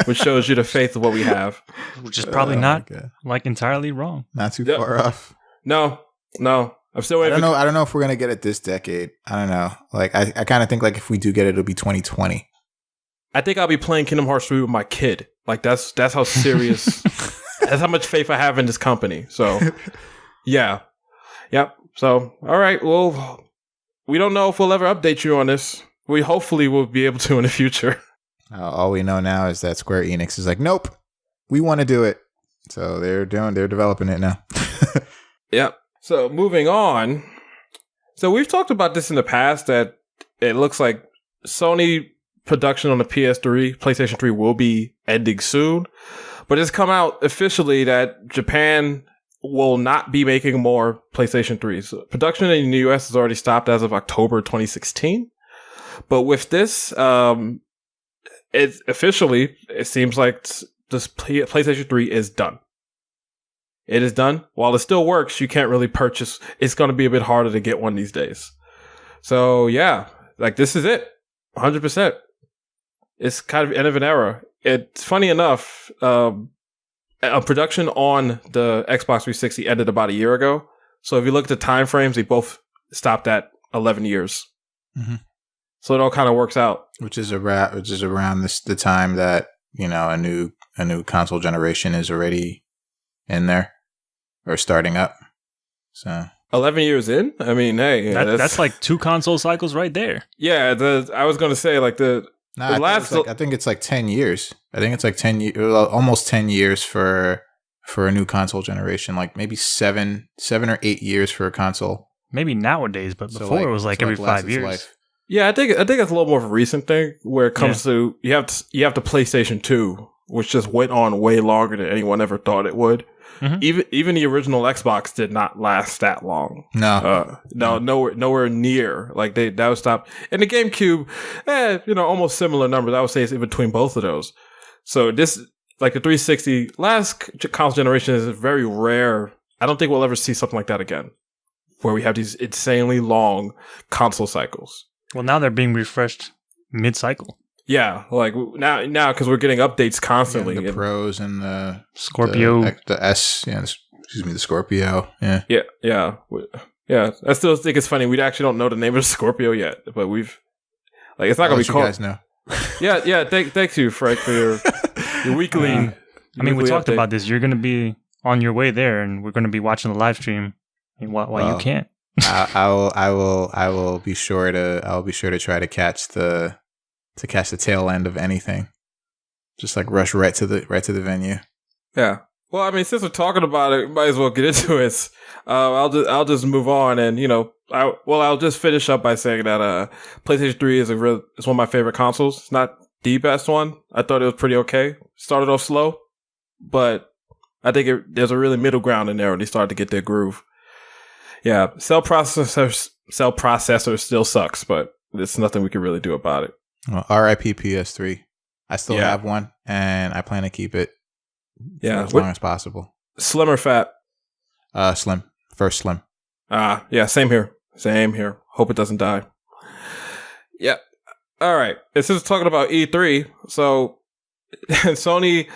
Which shows you the faith of what we have. Which is probably not entirely wrong. Not too far off. No. I'm still waiting. I don't know if we're going to get it this decade. I don't know. Like, I kind of think like if we do get it, it'll be 2020. I think I'll be playing Kingdom Hearts 3 with my kid. Like, that's how serious, that's how much faith I have in this company. So, yeah. Yep. So, all right. Well, we don't know if we'll ever update you on this. We hopefully will be able to in the future. All we know now is that Square Enix is like, nope, we want to do it. So they're developing it now. Yep. So moving on. So we've talked about this in the past that it looks like Sony production on the PS3, PlayStation 3 will be ending soon. But it's come out officially that Japan will not be making more PlayStation 3s. Production in the US has already stopped as of October 2016. But with this, it seems like this PlayStation 3 is done. It is done. While it still works, you can't really purchase. It's going to be a bit harder to get one these days. So yeah, like this is it. 100%. It's kind of end of an era. It's funny enough, production on the Xbox 360 ended about a year ago. So if you look at the time frames, they both stopped at 11 years. Mm-hmm. So it all kind of works out. Which is around the time that, a new console generation is already in there or starting up. So 11 years in? I mean, hey, that's like 2 console cycles right there. Yeah, I was going to say like I think it's like 10 years. I think it's like 10 years, almost 10 years for a new console generation. Like maybe 7 or 8 years for a console. Maybe nowadays, but before it was like every 5 years. Life. Yeah, I think that's a little more of a recent thing where it comes to you have the PlayStation 2, which just went on way longer than anyone ever thought it would. Mm-hmm. Even the original Xbox did not last that long. No, nowhere near. Like that was stopped. And the GameCube, almost similar numbers. I would say it's in between both of those. So this, like the 360 last console generation, is very rare. I don't think we'll ever see something like that again, where we have these insanely long console cycles. Well, now they're being refreshed mid-cycle. Yeah, like now because we're getting updates constantly. The Pros and the Scorpio, the S. Yeah, the Scorpio. Yeah, yeah. I still think it's funny. We actually don't know the name of the Scorpio yet, but we've it's not gonna be called. You guys know. Yeah. Thanks you, Frank, for your weekly. We talked about this. You're gonna be on your way there, and we're gonna be watching the live stream. Why you can't? I will be sure to. I'll be sure to try to catch the tail end of anything. Just like rush right to the venue. Yeah. Well, I mean, since we're talking about it, might as well get into it. I'll just move on, and I'll just finish up by saying that PlayStation 3 is one of my favorite consoles. It's not the best one. I thought it was pretty okay. Started off slow, but I think there's a really middle ground in there, and they started to get their groove. Yeah, cell processor still sucks, but there's nothing we can really do about it. Well, RIP PS3. I still have one, and I plan to keep it for as long as possible. Slim or fat? Slim. First slim. Yeah, same here. Hope it doesn't die. Yeah. All right. This is talking about E3. So Sony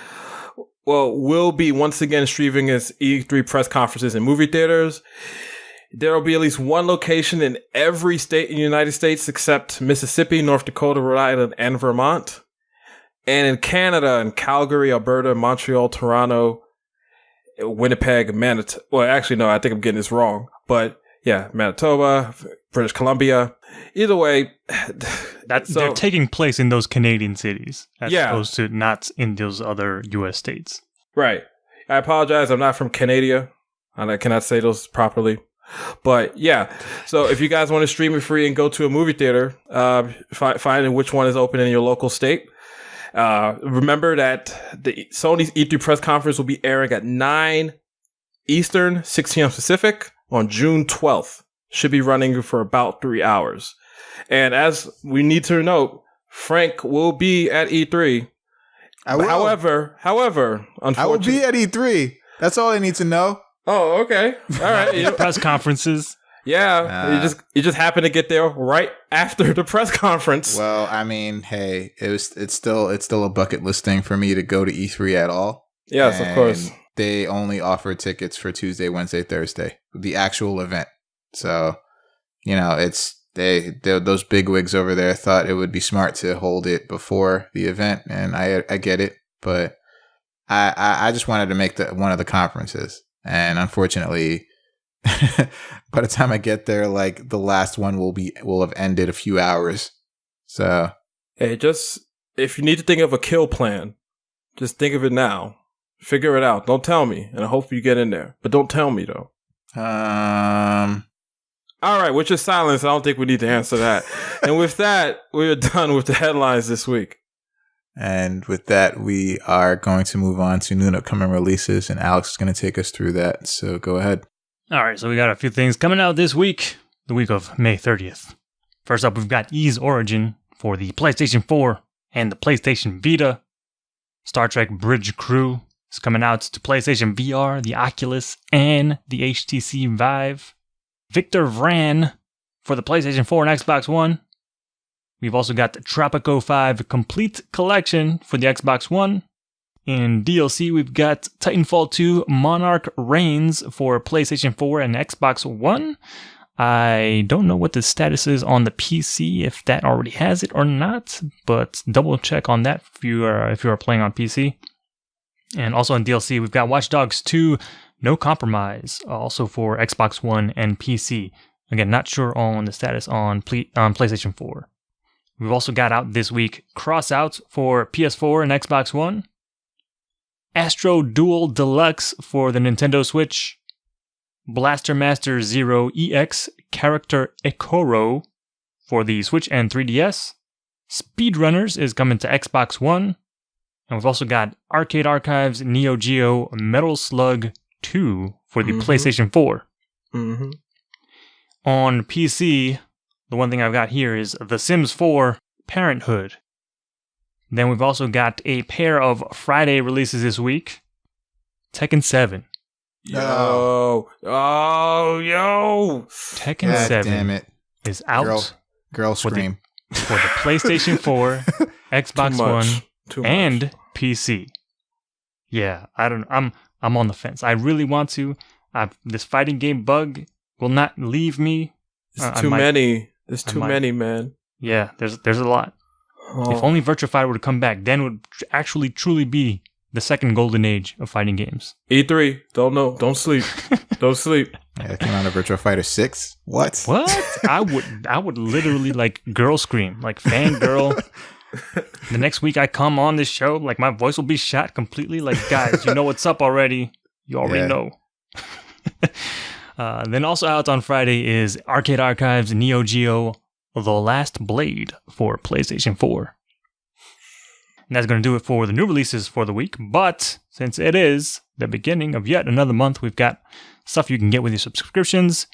will be once again streaming its E3 press conferences in movie theaters. There will be at least one location in every state in the United States except Mississippi, North Dakota, Rhode Island, and Vermont. And in Canada, in Calgary, Alberta, Montreal, Toronto, Winnipeg, Manitoba. Well, actually, no, I think I'm getting this wrong. But yeah, Manitoba, British Columbia. Either way, they're taking place in those Canadian cities as opposed to not in those other U.S. states. Right. I apologize. I'm not from Canada, and I cannot say those properly. But yeah, so if you guys want to stream it free and go to a movie theater, find which one is open in your local state. Remember that the Sony's E3 press conference will be airing at 9 Eastern, 6 p.m. Pacific on June 12th. Should be running for about 3 hours. And as we need to note, Frank will be at E3. However, unfortunately, I will be at E3. That's all I need to know. Oh, okay. All right. Press conferences. Yeah, you just happen to get there right after the press conference. Well, I mean, hey, it's still a bucket list thing for me to go to E3 at all. Yes, of course. They only offer tickets for Tuesday, Wednesday, Thursday, the actual event. So, those bigwigs over there thought it would be smart to hold it before the event, and I get it, but I just wanted to make one of the conferences. And unfortunately, by the time I get there, like the last one will have ended a few hours. So, hey, if you need to think of a kill plan, just think of it now. Figure it out. Don't tell me, and I hope you get in there. But don't tell me though. All right, with your silence, I don't think we need to answer that. And with that, we're done with the headlines this week. And with that, we are going to move on to new and upcoming releases, and Alex is going to take us through that. So go ahead. All right, so we got a few things coming out this week, the week of May 30th. First up, we've got Ys Origin for the PlayStation 4 and the PlayStation Vita. Star Trek Bridge Crew is coming out to PlayStation VR, the Oculus, and the HTC Vive. Victor Vran for the PlayStation 4 and Xbox One. We've also got the Tropico 5 Complete Collection for the Xbox One. In DLC, we've got Titanfall 2 Monarch Reigns for PlayStation 4 and Xbox One. I don't know what the status is on the PC, if that already has it or not, but double check on that if you are playing on PC. And also in DLC, we've got Watch Dogs 2 No Compromise, also for Xbox One and PC. Again, not sure on the status on PlayStation 4. We've also got out this week Crossout for PS4 and Xbox One. Astro Duel Deluxe for the Nintendo Switch. Blaster Master Zero EX Character Ekoro for the Switch and 3DS. Speedrunners is coming to Xbox One. And we've also got Arcade Archives Neo Geo Metal Slug 2 for the PlayStation 4. Mm-hmm. On PC, the one thing I've got here is The Sims 4 Parenthood. Then we've also got a pair of Friday releases this week. Tekken 7. Yo. Tekken God 7 damn it. is out Girl scream. for the PlayStation 4 Xbox One, and PC. Yeah, I'm on the fence. I really want to. This fighting game bug will not leave me. It's too many. There's too many, man. Yeah, there's a lot. Oh. If only Virtua Fighter would come back, then it would actually truly be the second golden age of fighting games. E3, don't sleep. Don't sleep. Yeah, it came out of Virtua Fighter 6. What? I would literally like girl scream, like fangirl. The next week I come on this show, like my voice will be shot completely. Like, guys, you know what's up already. You already know. Then also out on Friday is Arcade Archives Neo Geo The Last Blade for PlayStation 4. And that's going to do it for the new releases for the week. But since it is the beginning of yet another month, we've got stuff you can get with your subscriptions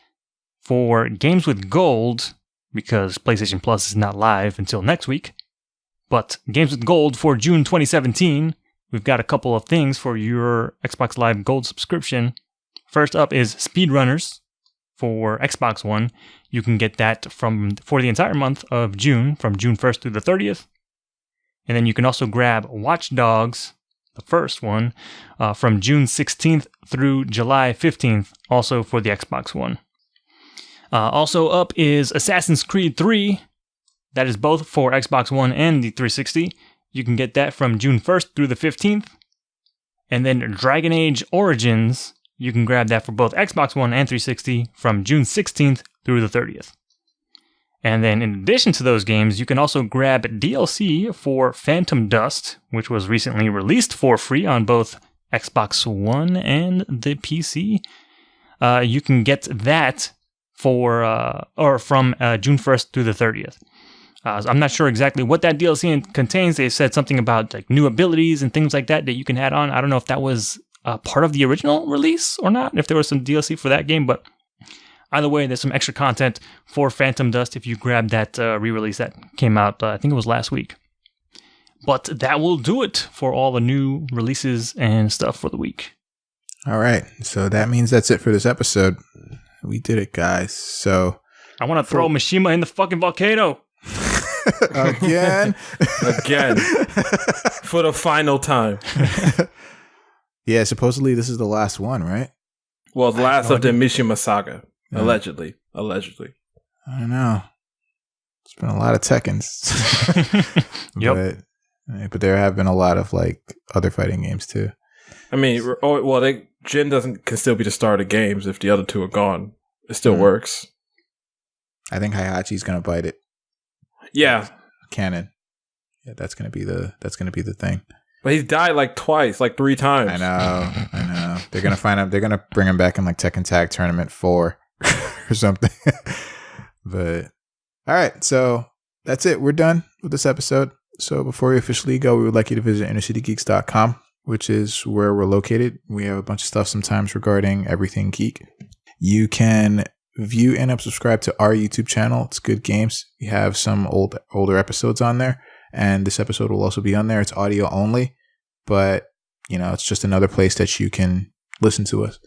for games with gold, because PlayStation Plus is not live until next week. But games with gold for June 2017, we've got a couple of things for your Xbox Live Gold subscription. First up is Speedrunners for Xbox One. You can get that for the entire month of June, from June 1st through the 30th. And then you can also grab Watch Dogs, the first one, from June 16th through July 15th, also for the Xbox One. Also up is Assassin's Creed 3. That is both for Xbox One and the 360. You can get that from June 1st through the 15th. And then Dragon Age Origins, you can grab that for both Xbox One and 360 from June 16th through the 30th. And then in addition to those games, you can also grab DLC for Phantom Dust, which was recently released for free on both Xbox One and the PC. You can get that from June 1st through the 30th. I'm not sure exactly what that DLC contains. They said something about like new abilities and things like that you can add on. I don't know if that was part of the original release or not, if there was some DLC for that game, but either way, there's some extra content for Phantom Dust if you grab that re-release that came out, I think it was last week. But that will do it for all the new releases and stuff for the week. All right, so that means that's it for this episode. We did it, guys. So I want to throw Mishima in the fucking volcano. Again. For the final time. Yeah, supposedly this is the last one, right? Well, the last of the Mishima saga. Yeah. Allegedly. I don't know. It's been a lot of Tekkens. Yep. But there have been a lot of like other fighting games too. I mean, Jin can still be the star of the games if the other two are gone. It still works. I think Heihachi's gonna bite it. Yeah. Canon. Yeah, that's gonna be the thing. But he's died like twice, like 3 times. I know. They're gonna find him. They're gonna bring him back in like Tekken Tag Tournament 4 or something. But all right, so that's it. We're done with this episode. So before we officially go, we would like you to visit innercitygeeks.com, which is where we're located. We have a bunch of stuff sometimes regarding everything geek. You can view and subscribe to our YouTube channel. It's Good Games. We have some older episodes on there, and this episode will also be on there. It's audio only, but it's just another place that you can listen to us.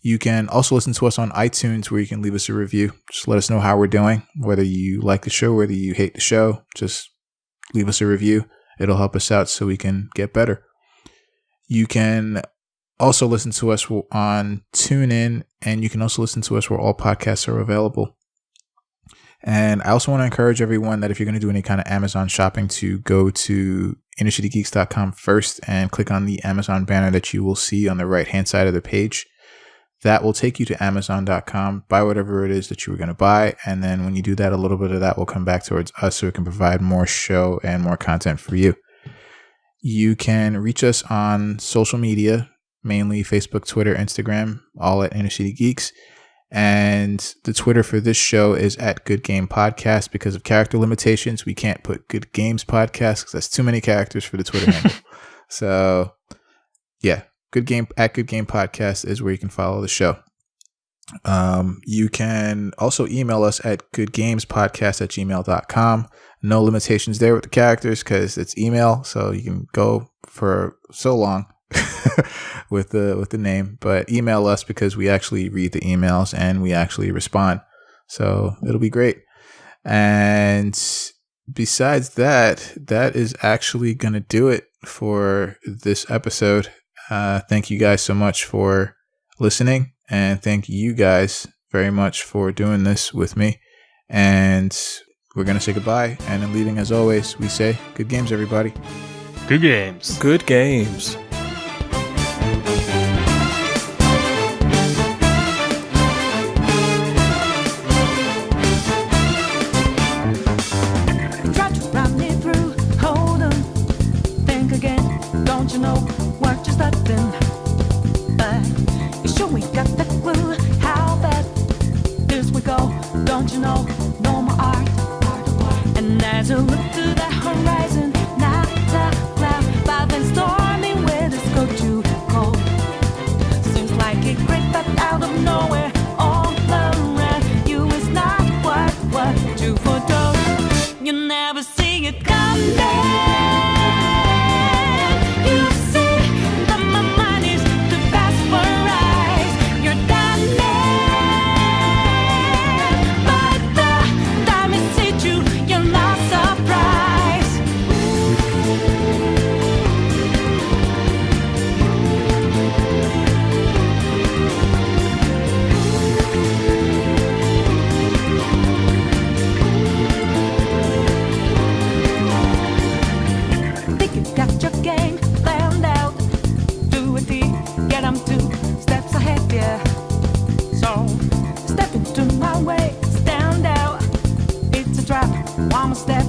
You can also listen to us on iTunes, where you can leave us a review. Just let us know how we're doing, whether you like the show, whether you hate the show. Just leave us a review. It'll help us out so we can get better. You can also listen to us on TuneIn, and you can also listen to us where all podcasts are available. And I also want to encourage everyone that if you're going to do any kind of Amazon shopping, to go to innercitygeeks.com first and click on the Amazon banner that you will see on the right-hand side of the page. That will take you to Amazon.com. Buy whatever it is that you were going to buy. And then when you do that, a little bit of that will come back towards us so we can provide more show and more content for you. You can reach us on social media, mainly Facebook, Twitter, Instagram, all at Inner City Geeks. And the Twitter for this show is at Good Game Podcast. Because of character limitations, we can't put Good Games Podcast because that's too many characters for the Twitter handle. So, yeah. Good Game Podcast is where you can follow the show. You can also email us at goodgamespodcast@gmail.com. No limitations there with the characters because it's email, so you can go for so long with the name. But email us because we actually read the emails and we actually respond. So it'll be great. And besides that, that is actually going to do it for this episode. Thank you guys so much for listening, and thank you guys very much for doing this with me. And we're going to say goodbye, and in leaving, as always, we say good games, everybody. Good games. Good games. Try to run me through, hold on, think again. Don't you know what you're starting? But you sure we got the clue how bad this we go. Don't you know, no more art. And as you look to the horizon, not a cloud, but then stormy winds go too cold. Seems like it crept up out of nowhere, all around you is not what you foretold. You never see it coming. You see that my mind is too fast for eyes. You're done, but the time it hit you, you're not surprised. Think you got your game planned out. Do a deed, get 'em 2 steps ahead, yeah. So step into my way, stand out. It's a trap, one more step,